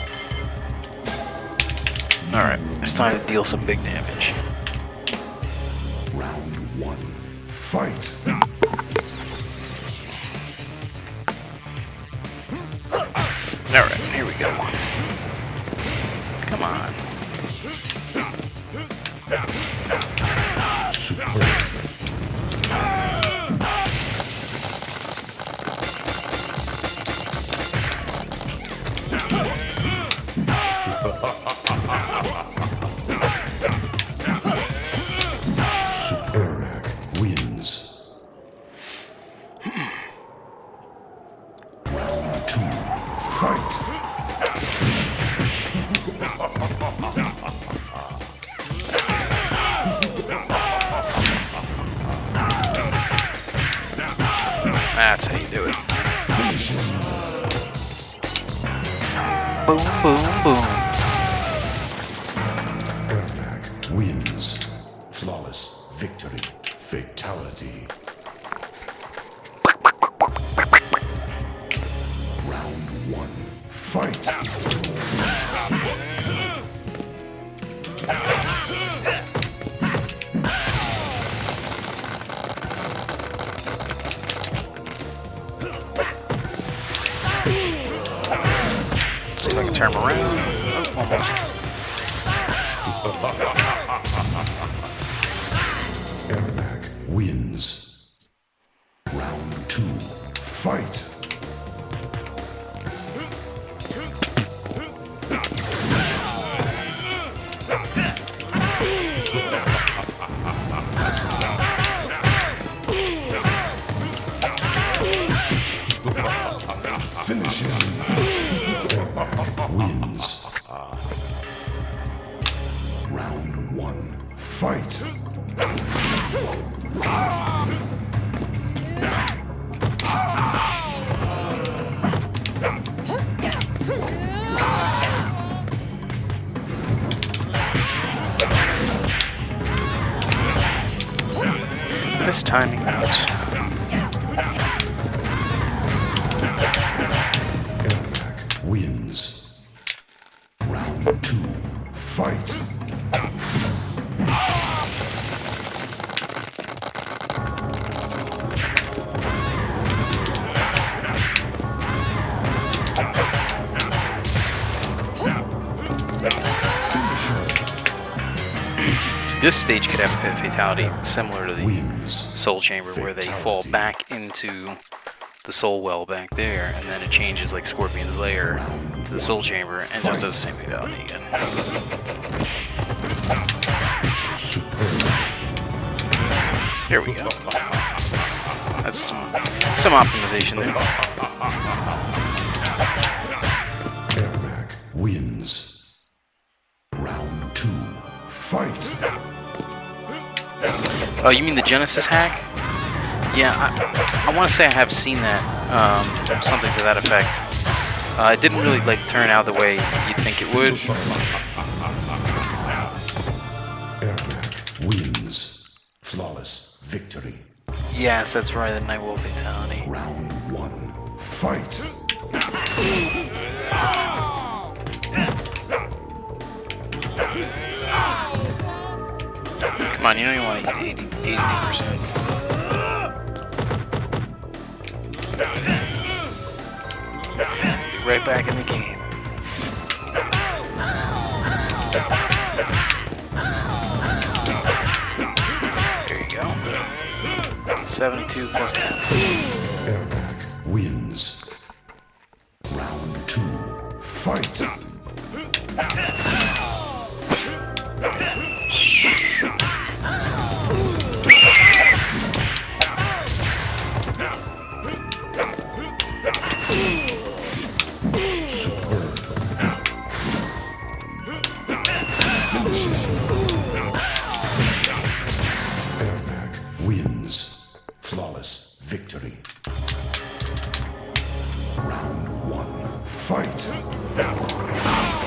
Alright, it's time to deal some big damage. Round 1. Fight. Alright, here we go. Come on. Airback wins. Round 2. Fight. That's how you do it. Boom, boom, boom. Airback wins. Flawless victory. Fatality. Round 1. Fight. See if I can turn him around. Oh, almost. Airback wins. Round 2. Fight. Finish him. Airback wins. Round 1. Fight. This timing out. Airback wins. Round 2. Fight. See, this stage could have a fatality similar to the Wins. soul chamber, where they fall back into the soul well back there, and then it changes like Scorpion's lair to the soul chamber and just does the same fatality again. There we go. That's some optimization there. Airback wins. Round 2. Fight. Oh, you mean the Genesis hack? Yeah, I want to say I have seen that, something to that effect. It didn't really like turn out the way you'd think it would. Airback wins. Flawless victory. Yes, that's right, the Nightwolf fatality. Round 1. Fight. Come on, you know you want to eat 82%. Be right back in the game. There you go. 72 plus 10. Airback wins. Round 2. Fight. Airback wins. Flawless victory. Round 1. Fight.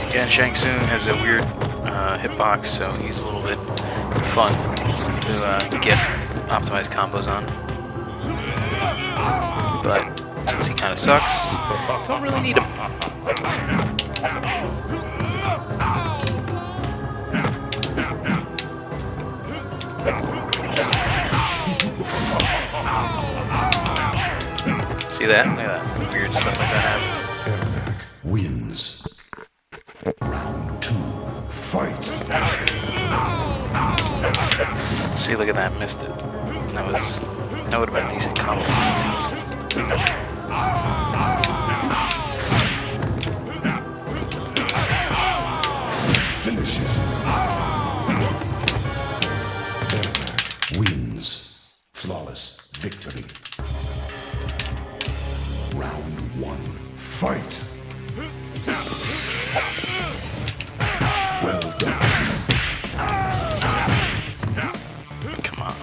Again, Shang Tsung has a weird hitbox, so he's a little bit fun to get optimized combos on. But since he kind of sucks. Don't really need him. See that? Look at that. Weird stuff like that happens. Airbag wins. Round 2. Fight. See, look at that. Missed it. That would have been a decent combo. Finish it. Airbag wins. Flawless victory. Round 1. Fight. Well done. Come on.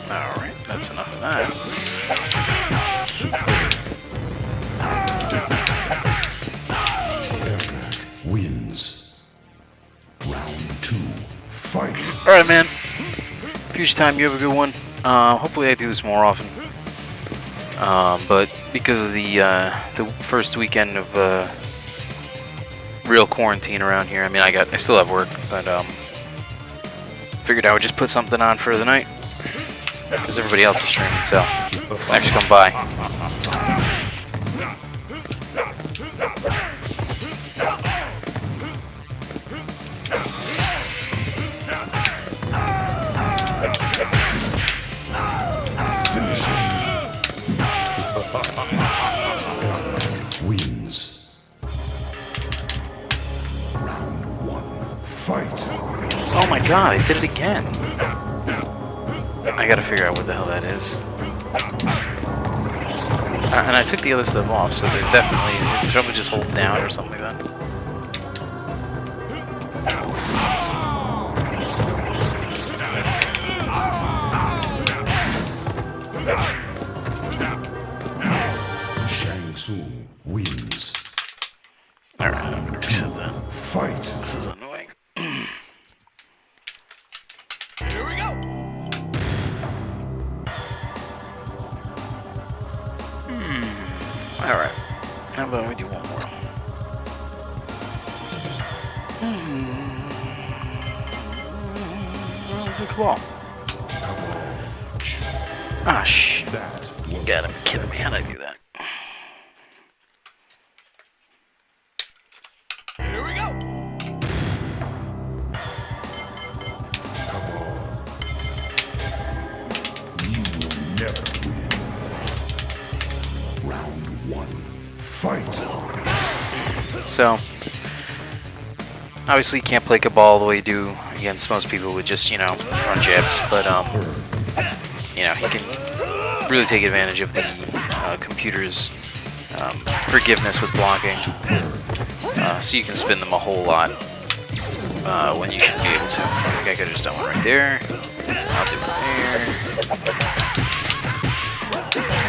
Alright, that's enough of that. Airbag wins. Round 2. Fight. Alright, man. Future time, you have a good one. Hopefully I do this more often. But because of the first weekend of real quarantine around here, I mean, I still have work, but figured I would just put something on for the night because everybody else is streaming. So actually come by. Wins. Round 1. Fight. Oh my god, I did it again. I gotta figure out what the hell that is. And I took the other stuff off, so there's definitely... Probably just hold down or something like that. Wins. Alright, I'm gonna reset that. Fight. This is annoying. Here we go. Alright. How about we do one more? Come on. Ah, shit. You gotta be kidding me. How'd I do that? Here we go. You will never win. Round 1. Fight. So, obviously you can't play Cabal all the way you do against most people with just, you know, run jabs, but, you know, he can really take advantage of the computer's forgiveness with blocking, so you can spin them a whole lot when you should be able to. I think I could have just done one right there. I'll do one there.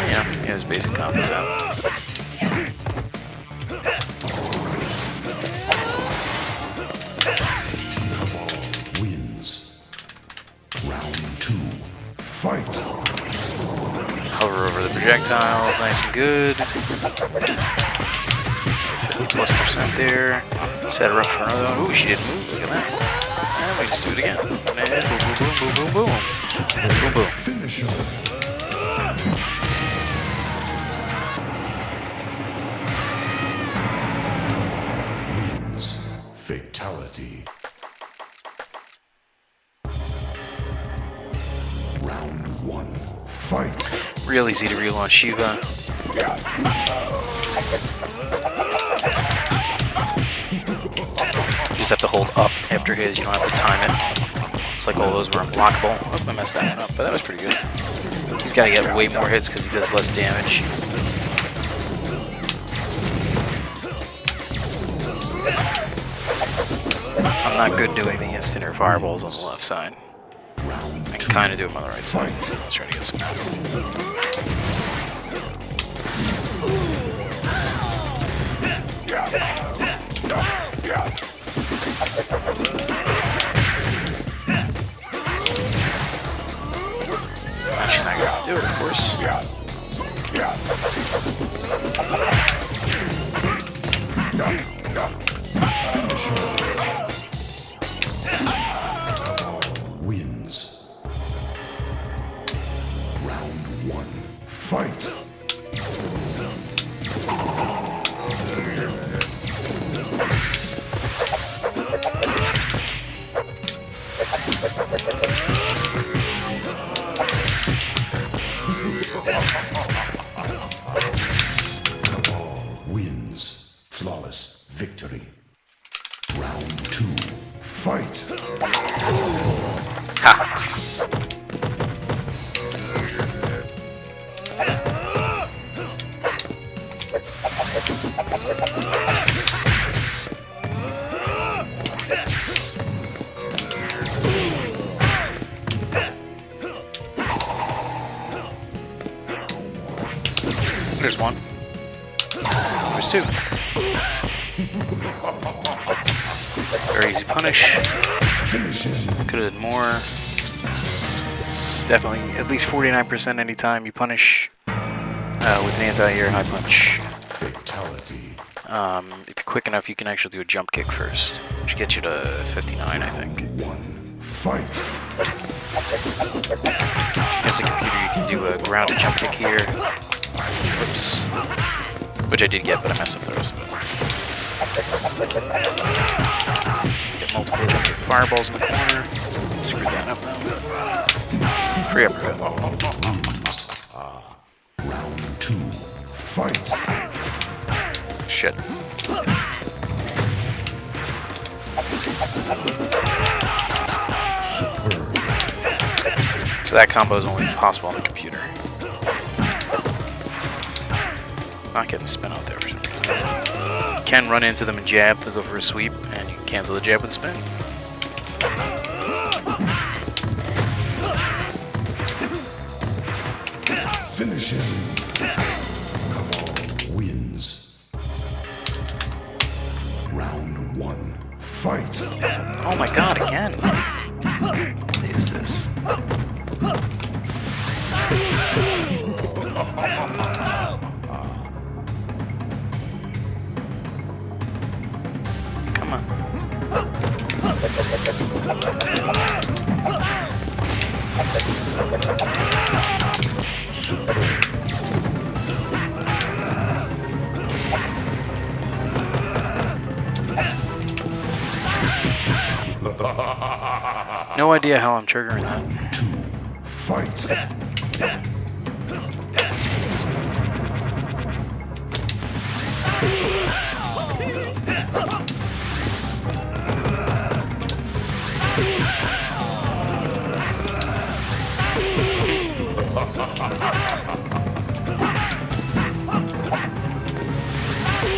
Yeah, he has basic combo out. Wins. Round 2. Fight. Hover over the projectiles, nice and good. 50+% there. Set her up for another one. Ooh, she didn't move. Look at that. And we just do it again. And boom, boom, boom, boom, boom, boom. Boom, boom. Finish him. Wins. Fatality. Round 1. Fight. Real easy to relaunch Shiva. You just have to hold up after his, you don't have to time it. It's like all those were unblockable. Oh, I messed that one up, but that was pretty good. He's got to get way more hits because he does less damage. I'm not good doing the instant or fireballs on the left side. I can kind of do them on the right side. Let's try to get some. Actually, not gonna do it, of course. Wins. Round 1. Fight. Wins. Flawless victory. Round 2. Fight. Ha! There's one. There's two. Very easy punish. Could have done more. Definitely at least 49% anytime you punish with an anti-air high punch. Fatality. If you're quick enough, you can actually do a jump kick first, which gets you to 59, I think. 1. Fight. Against a computer, you can do a grounded jump kick here. Whoops. Which I did get, but I messed up the rest of it. Get multiple jump kick fireballs in the corner. Screw that up now. Free uppercut. Round 2. Fight. Shit. So that combo is only possible on the computer. Not getting spin out there for some reason. You can run into them and jab to go for a sweep, and you can cancel the jab with a spin. Finish him. Cabal wins. Round 1. Fight. Oh my god, again! What is this? Come on. No idea how I'm triggering that. Fight.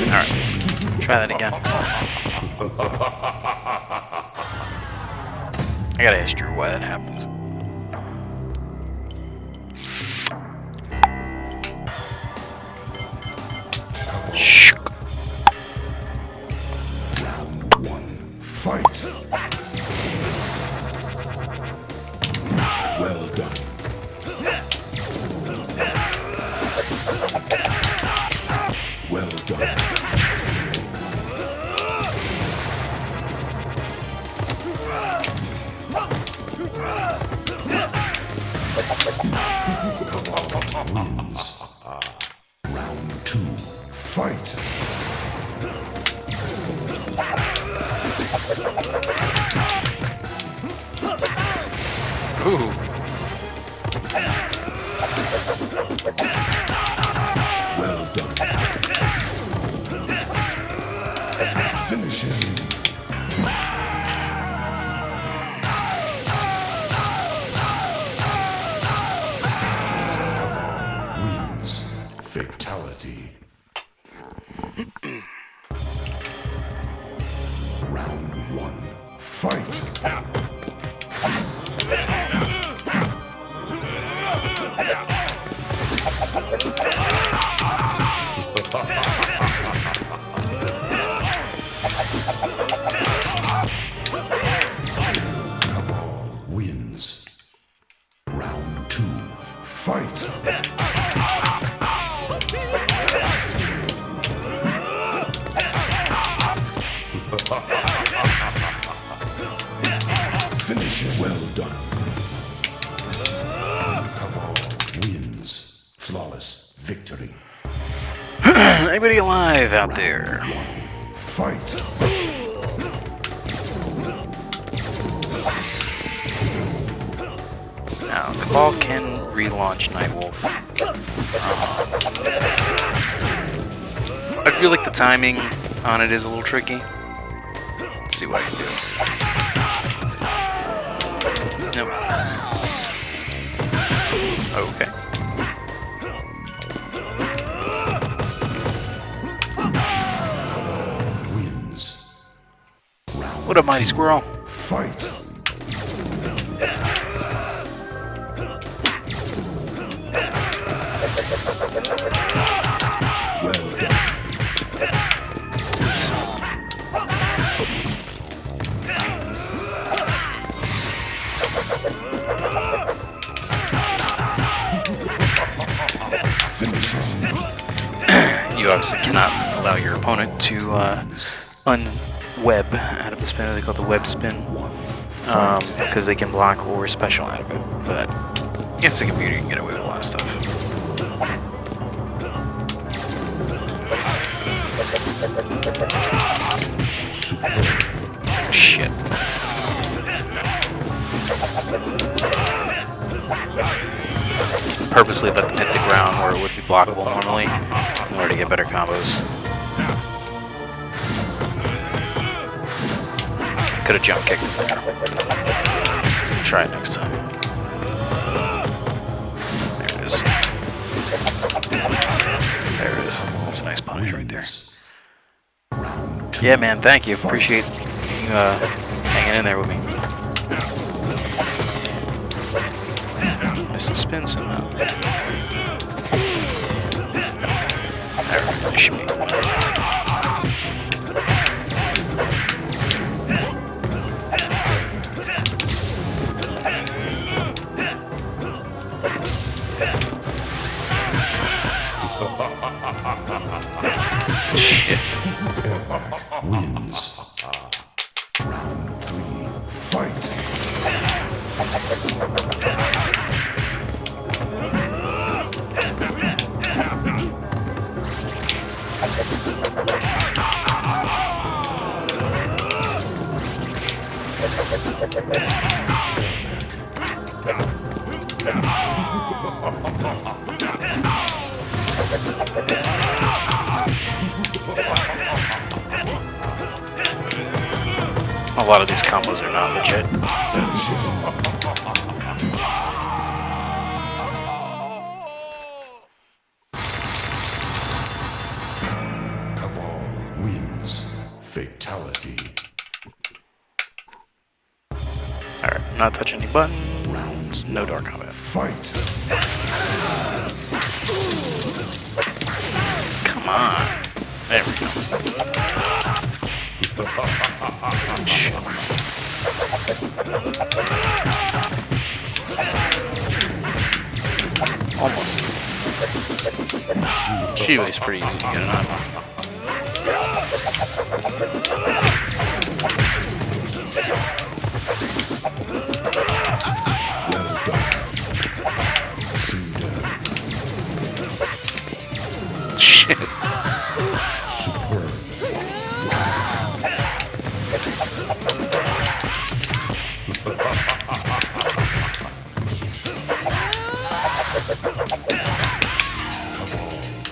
Alright, try that again. I gotta ask Drew why that happens. Shook. Round 1. Fight. Well done. Well done. Wins. Round 2. Fight. Ooh. Well done. Finish him. Wins. Fatality. Round 1. Fight. Finish him. Well done. Cabal wins. Flawless victory. Anybody alive out there? Fight. Now, Cabal can relaunch Nightwolf. I feel like the timing on it is a little tricky. Let's see what I can do. Nope. Okay. Wins. What up, Mighty Squirrel? Fight. Well done. You obviously cannot allow your opponent to unweb out of the spin, they call it the web spin, because they can block or special out of it. But against a computer, you can get away with a lot of stuff. Shit. Purposely let them hit the ground where it would be blockable normally in order to get better combos. Could have jump kicked him there. Try it next time. There it is. There it is. That's a nice punish right there. Yeah, man, thank you. Appreciate you hanging in there with me. Missed the spin somehow. There it should be. Shit. Wins. Round 3. Fight. A lot of these combos are not legit. Cabal wins. Fatality. Alright, not touching any buttons, no dark combat. Fight. Come on. There we go. Shit. Almost. Shiva's pretty easy to get it on. Shit.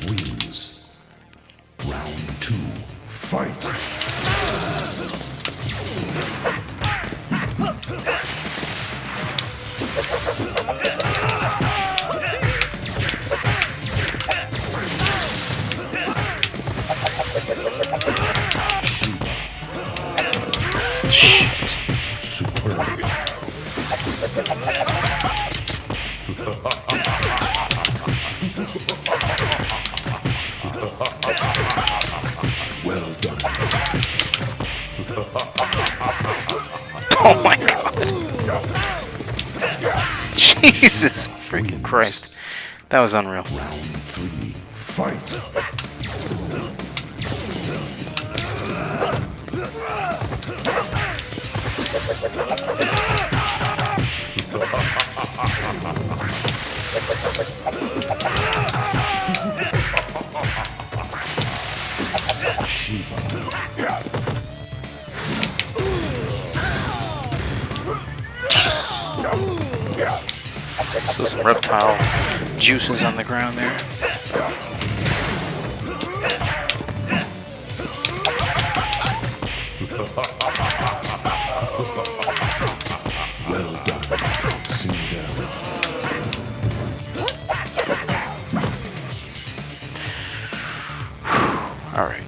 Wins. Round 2. Fight. Shit. Well done. Oh my god. Jesus freaking Christ. That was unreal. Round 3. Fight. Still some reptile juices on the ground there. Well done. Sit down. All right.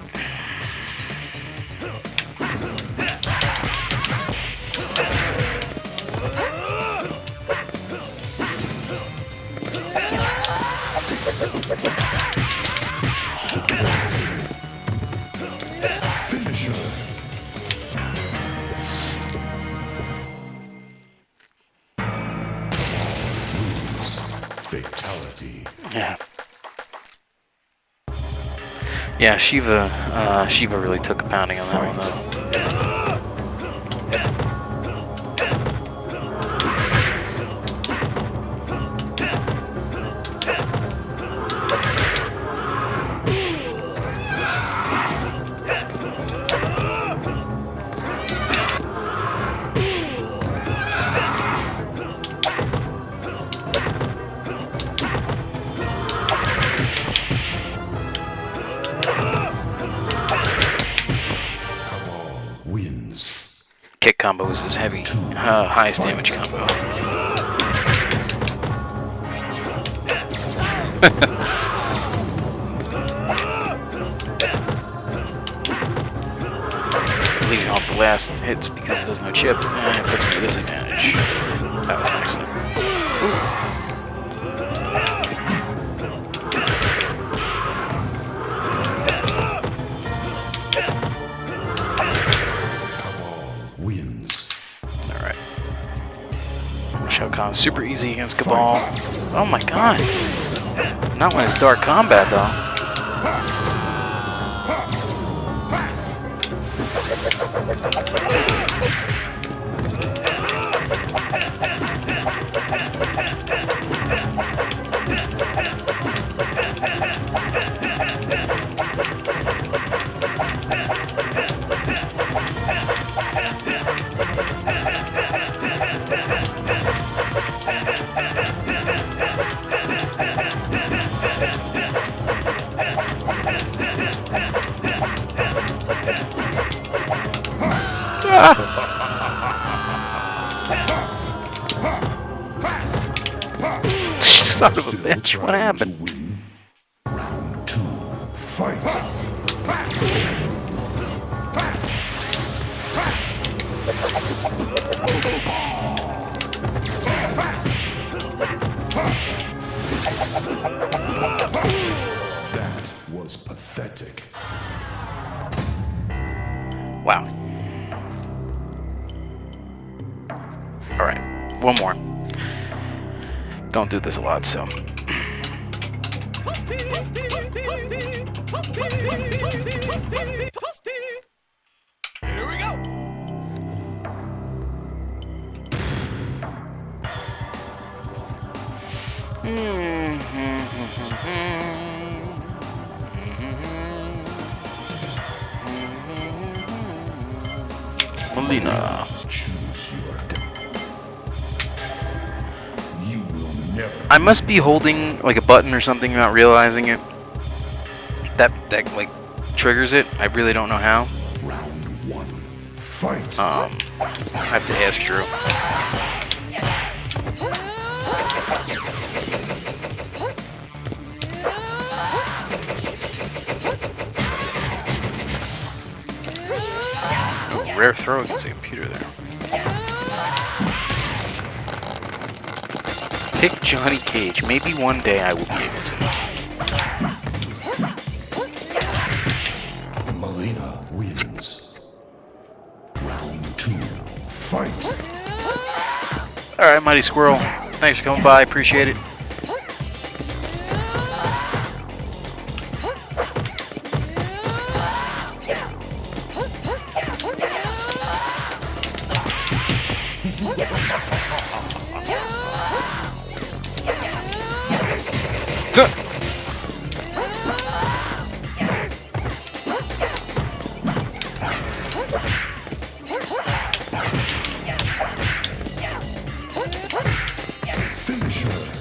Fatality. Yeah. Yeah, Shiva really took a pounding on that one though. Kick combo is his heavy, highest damage combo. Leaving off the last hits because it does no chip, and it puts me at disadvantage. That was nice. Alright. Shao Kahn's super easy against Cabal. Oh my god! Not when it's Dark Combat though. Son of a bitch, what happened? Round 2, fight. That was pathetic. Wow. Alright, one more. Don't do this a lot, so. Here we go. Melina. I must be holding like a button or something, not realizing it. That like triggers it. I really don't know how. Round 1, fight. I have to ask Drew. Ooh, rare throw against a computer there. Pick Johnny Cage. Maybe one day I will be able to. Melina wins. Round 2, fight. Alright, Mighty Squirrel. Thanks for coming by. Appreciate it. Finisher.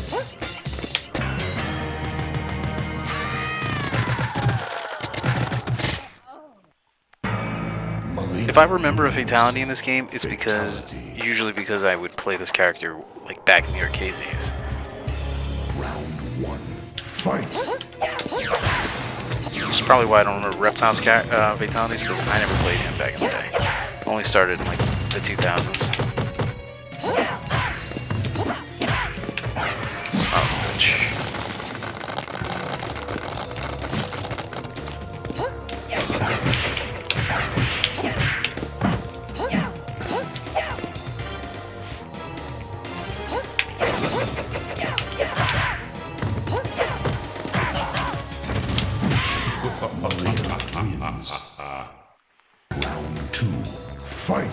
If I remember a fatality in this game, it's usually because I would play this character like back in the arcade days. Round 1. Fight. This is probably why I don't remember Reptile's fatalities, because I never played him back in the day. I only started in like the 2000s. Son of a bitch. Round 2. Fight.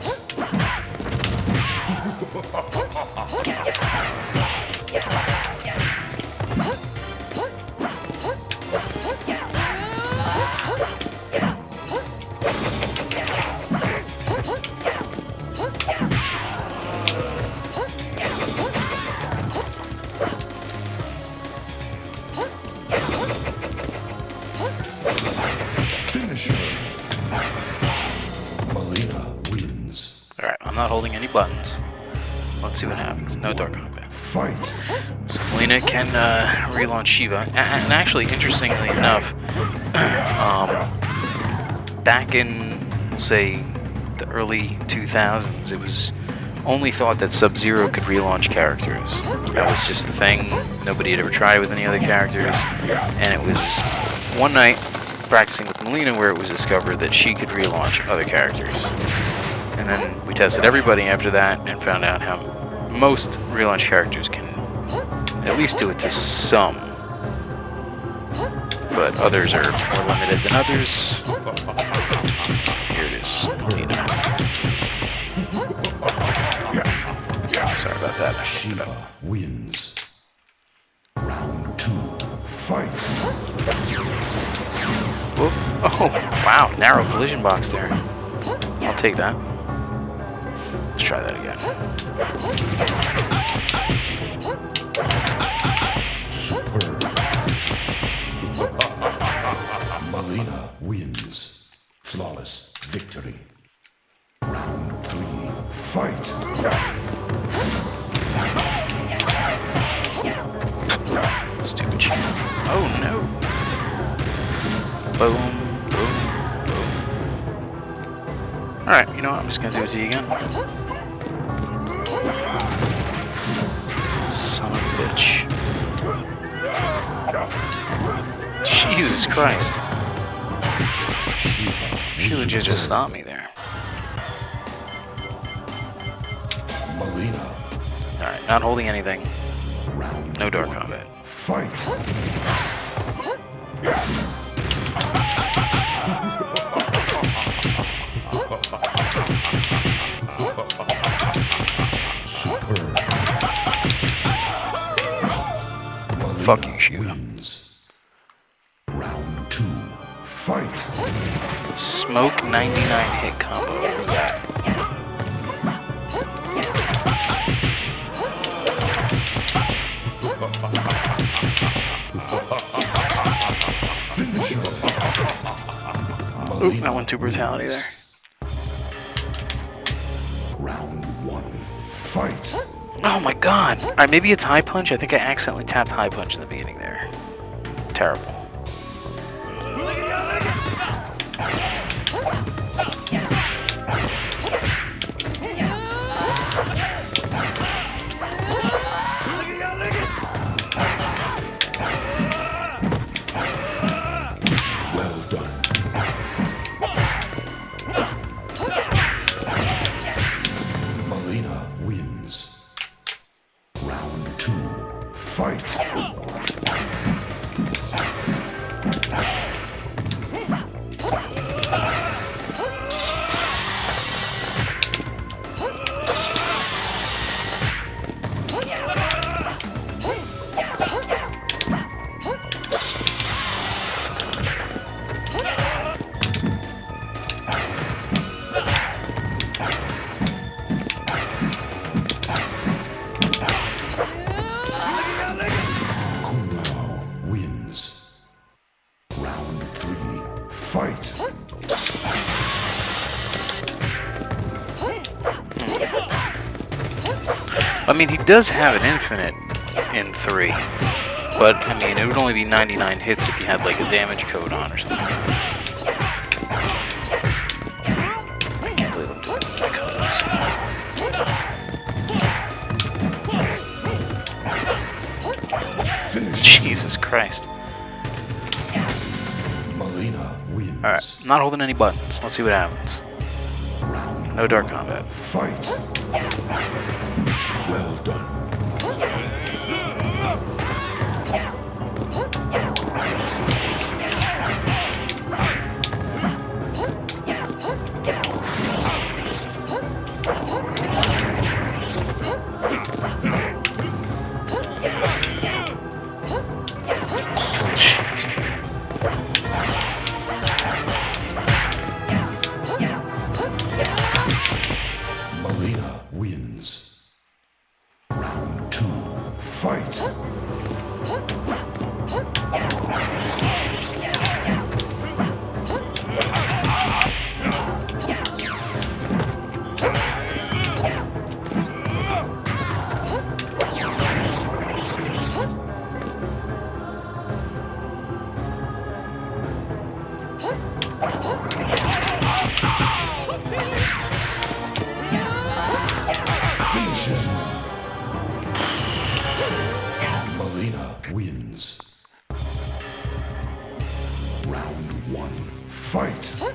Alright, I'm not holding any buttons. Let's see what happens. No dark combat. Fight. So Melina can relaunch Shiva. And actually, interestingly enough, back in, say, the early 2000s, it was only thought that Sub-Zero could relaunch characters. That was just the thing. Nobody had ever tried it with any other characters. And it was one night practicing with Melina where it was discovered that she could relaunch other characters. And then we tested everybody after that and found out how most relaunch characters can at least do it to some. But others are more limited than others. Here it is, Melina. Sorry about that, I fucked it up. Wins. Round 2. Fight. Whoop. Oh, wow, narrow collision box there. I'll take that. Let's try that again. Melina wins. Flawless victory. Round 3. Fight. Stupid shit. Oh no. Boom, boom, boom. Alright, you know what? I'm just gonna do it to you again. Son of a bitch. Jesus Christ. She legit just stopped me there. Melina. Alright, not holding anything. Round No dark 1. combat. Fight. Fuck you, Shiva. Round 2. Fight. Smoke 99 hit combo. What was that? Oop, that went to brutality there. Round 1. Fight. Oh my god! Alright, maybe it's high punch. I think I accidentally tapped high punch in the beginning there. Terrible. Well done. Melina wins. Round 2. Fight. I mean, he does have an infinite in 3, but I mean, it would only be 99 hits if you had like a damage code on or something. I can't believe I'm doing my combos. Jesus Christ. Alright, not holding any buttons. Let's see what happens. No dark combat. Fight. Well done. Wins. Round 1. Fight. Oh,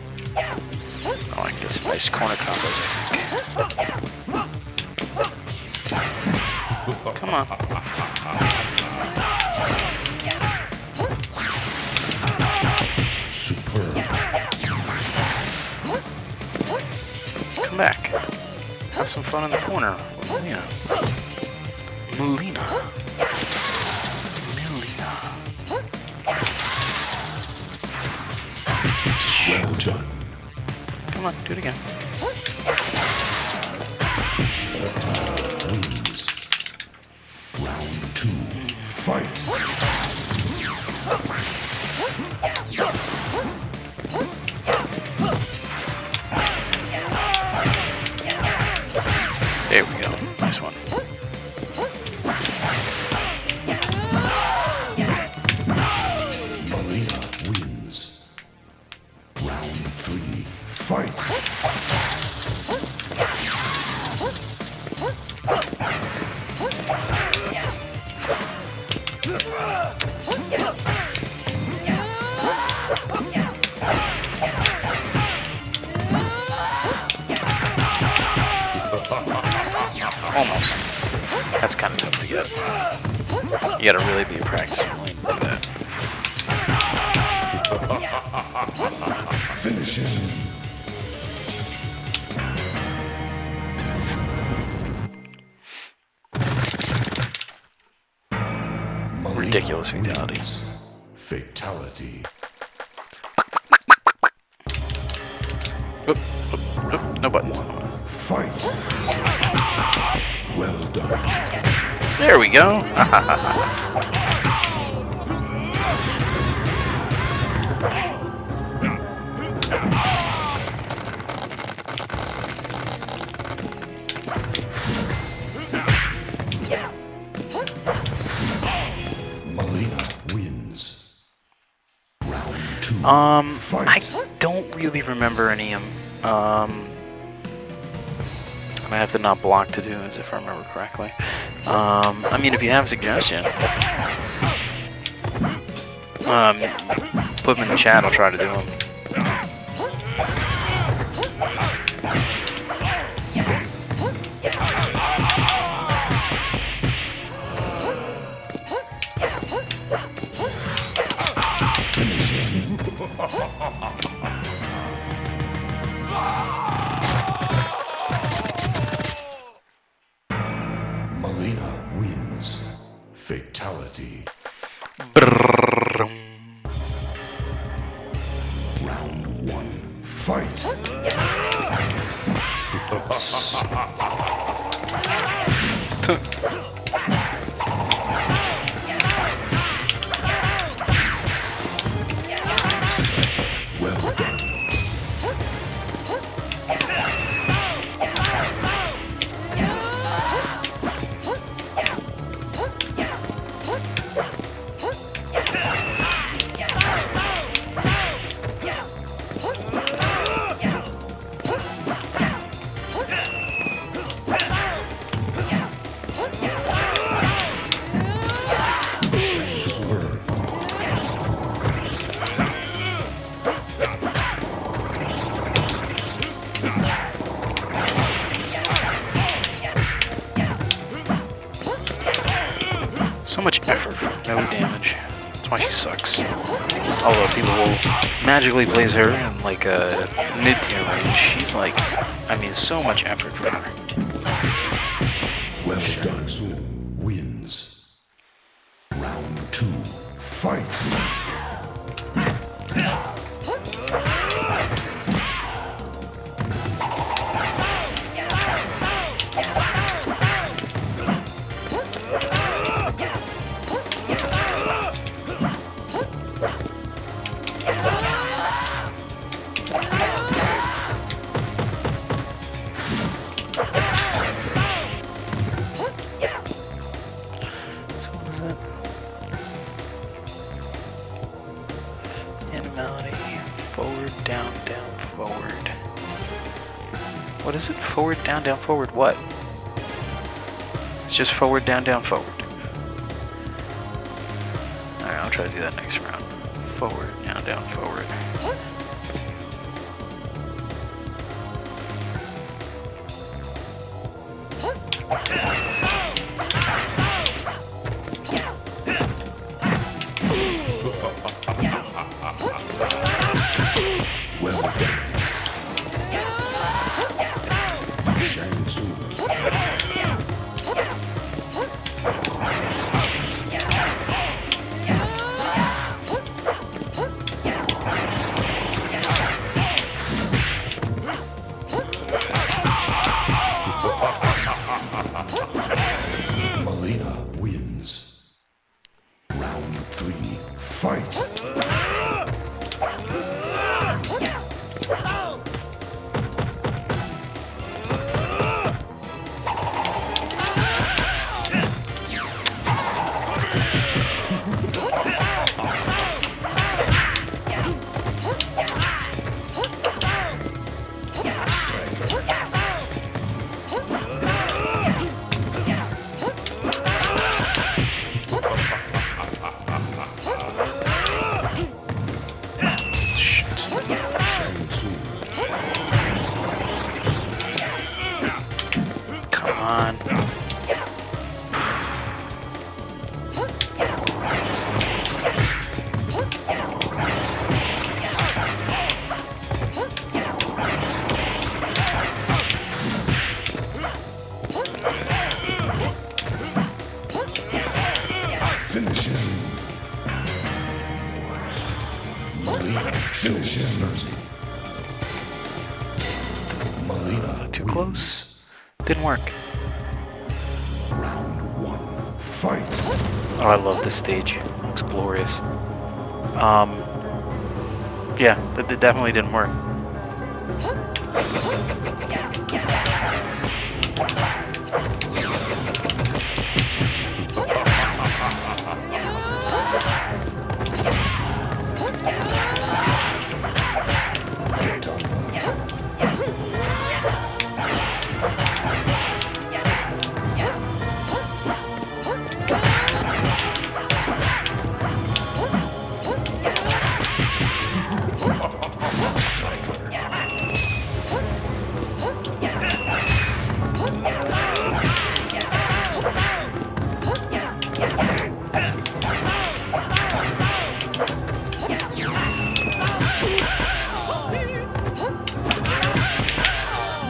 I can get some nice corner combos, I think. Come on. Superb. Come back. Have some fun in the corner. Melina. Melina. Well done. Come on, do it again. Wins. Round 2. Fight. There we go. Nice one. Melina wins. Round 3. Fight. Almost. That's kind of tough to get. You gotta really be a practice willing to do that. Finish him. Ridiculous fatality. Fatality. Oop, oop, oop, no buttons. Fight. Well done. There we go. Melina wins. Round 2. I don't really remember any I might have to not block to do this if I remember correctly. I mean, if you have a suggestion, put them in the chat, I'll try to do them. Melina wins. Fatality. Round 1. Fight. Well done. So much effort for no damage. That's why she sucks. Although people will magically place her in like a mid-tier range, she's like, I mean, so much effort for her. Well done. Wins. Round 2. Fight. What is it? Forward, down, forward, what? It's just forward, down, forward. Alright, I'll try to do that next round. Forward, down, forward. Well done. Melina wins. Round 3. Fight. Finish him. Melina, finish him. Melina Too close. Didn't work. Round 1. Fight. Oh, I love this stage. Looks glorious. Yeah, that definitely didn't work.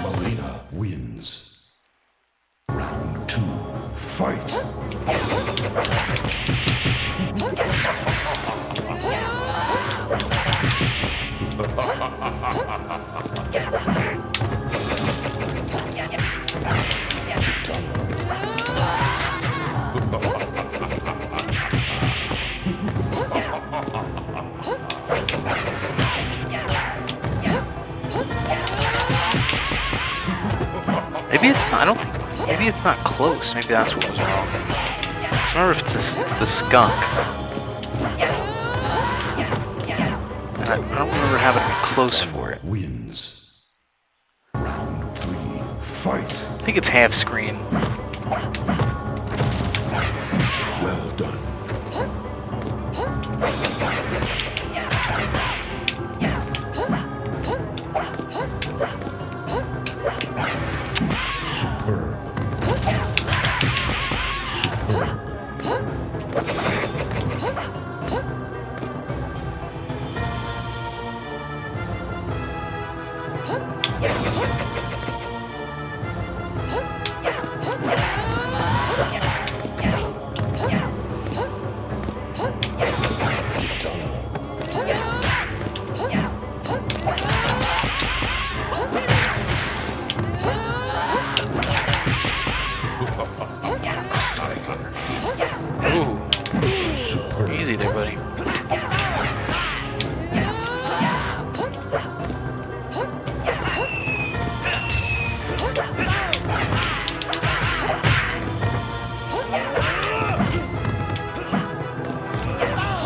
Melina wins. Round 2. Fight. Maybe it's not. I don't think. Maybe it's not close. Maybe that's what was wrong. So I remember if it's the skunk. And I don't remember having to be close for it. Wins. Round 3. Fight. I think it's half screen. Well done. Superb. Superb. easy there, buddy.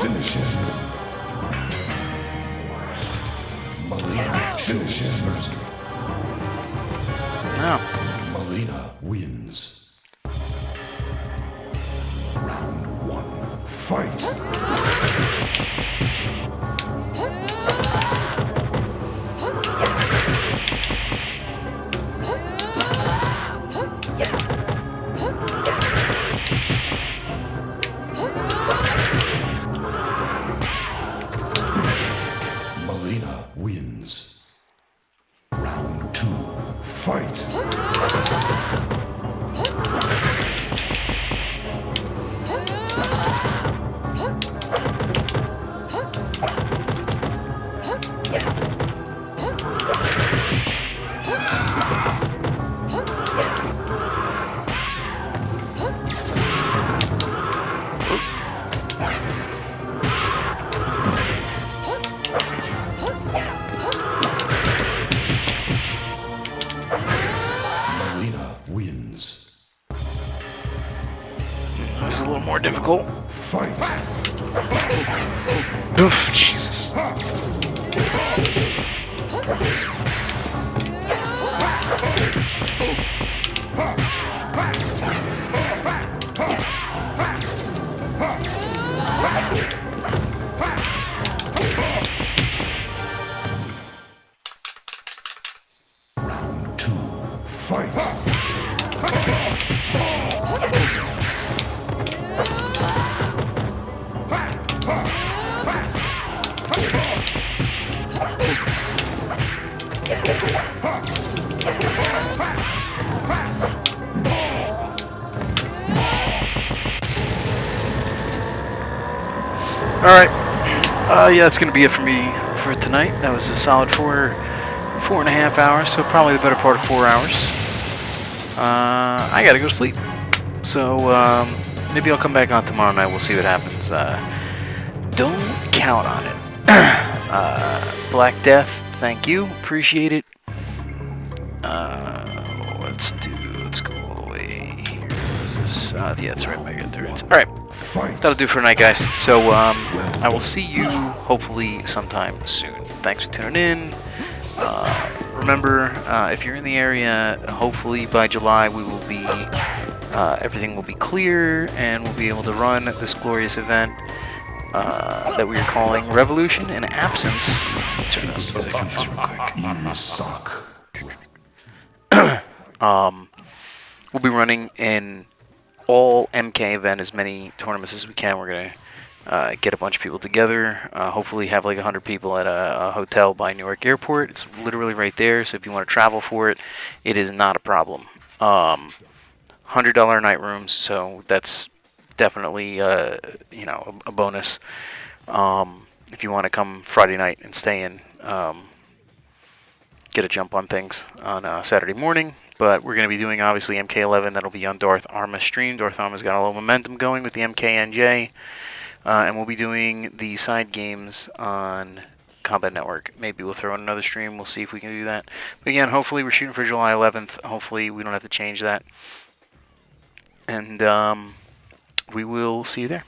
Finish him. Melina finishes. No. Melina wins. Round 1. Fight. Melina wins. Round 2. Fight. Melina wins. This is a little more difficult. Fight. Oof, Jesus. Round 2. Fight. Alright. Yeah, that's going to be it for me for tonight. That was a solid 4.5 hours, so probably the better part of 4 hours. I got to go to sleep. So, maybe I'll come back on tomorrow night. We'll see what happens. Don't count on it. Black Death, thank you. Appreciate it. Let's go all the way here. This is, yeah, that's right, Mega Endurance. Alright. That'll do for tonight, guys. So, I will see you hopefully sometime soon. Thanks for tuning in. Remember, if you're in the area, hopefully by July we will be, everything will be clear and we'll be able to run this glorious event that we are calling Revolution in Absence. Turn up the music on this real quick. You suck. We'll be running in all MK event, as many tournaments as we can. We're going to get a bunch of people together, hopefully have like 100 people at a hotel by Newark Airport. It's literally right there, so if you want to travel for it, it is not a problem. $100 night rooms, so that's definitely you know, a bonus. If you want to come Friday night and stay in, get a jump on things on Saturday morning. But we're going to be doing, obviously, MK11. That'll be on Darth Arma's stream. Darth Arma's got a little momentum going with the MKNJ. And we'll be doing the side games on KombatNetwork. Maybe we'll throw in another stream. We'll see if we can do that. But again, hopefully we're shooting for July 11th. Hopefully we don't have to change that. And we will see you there.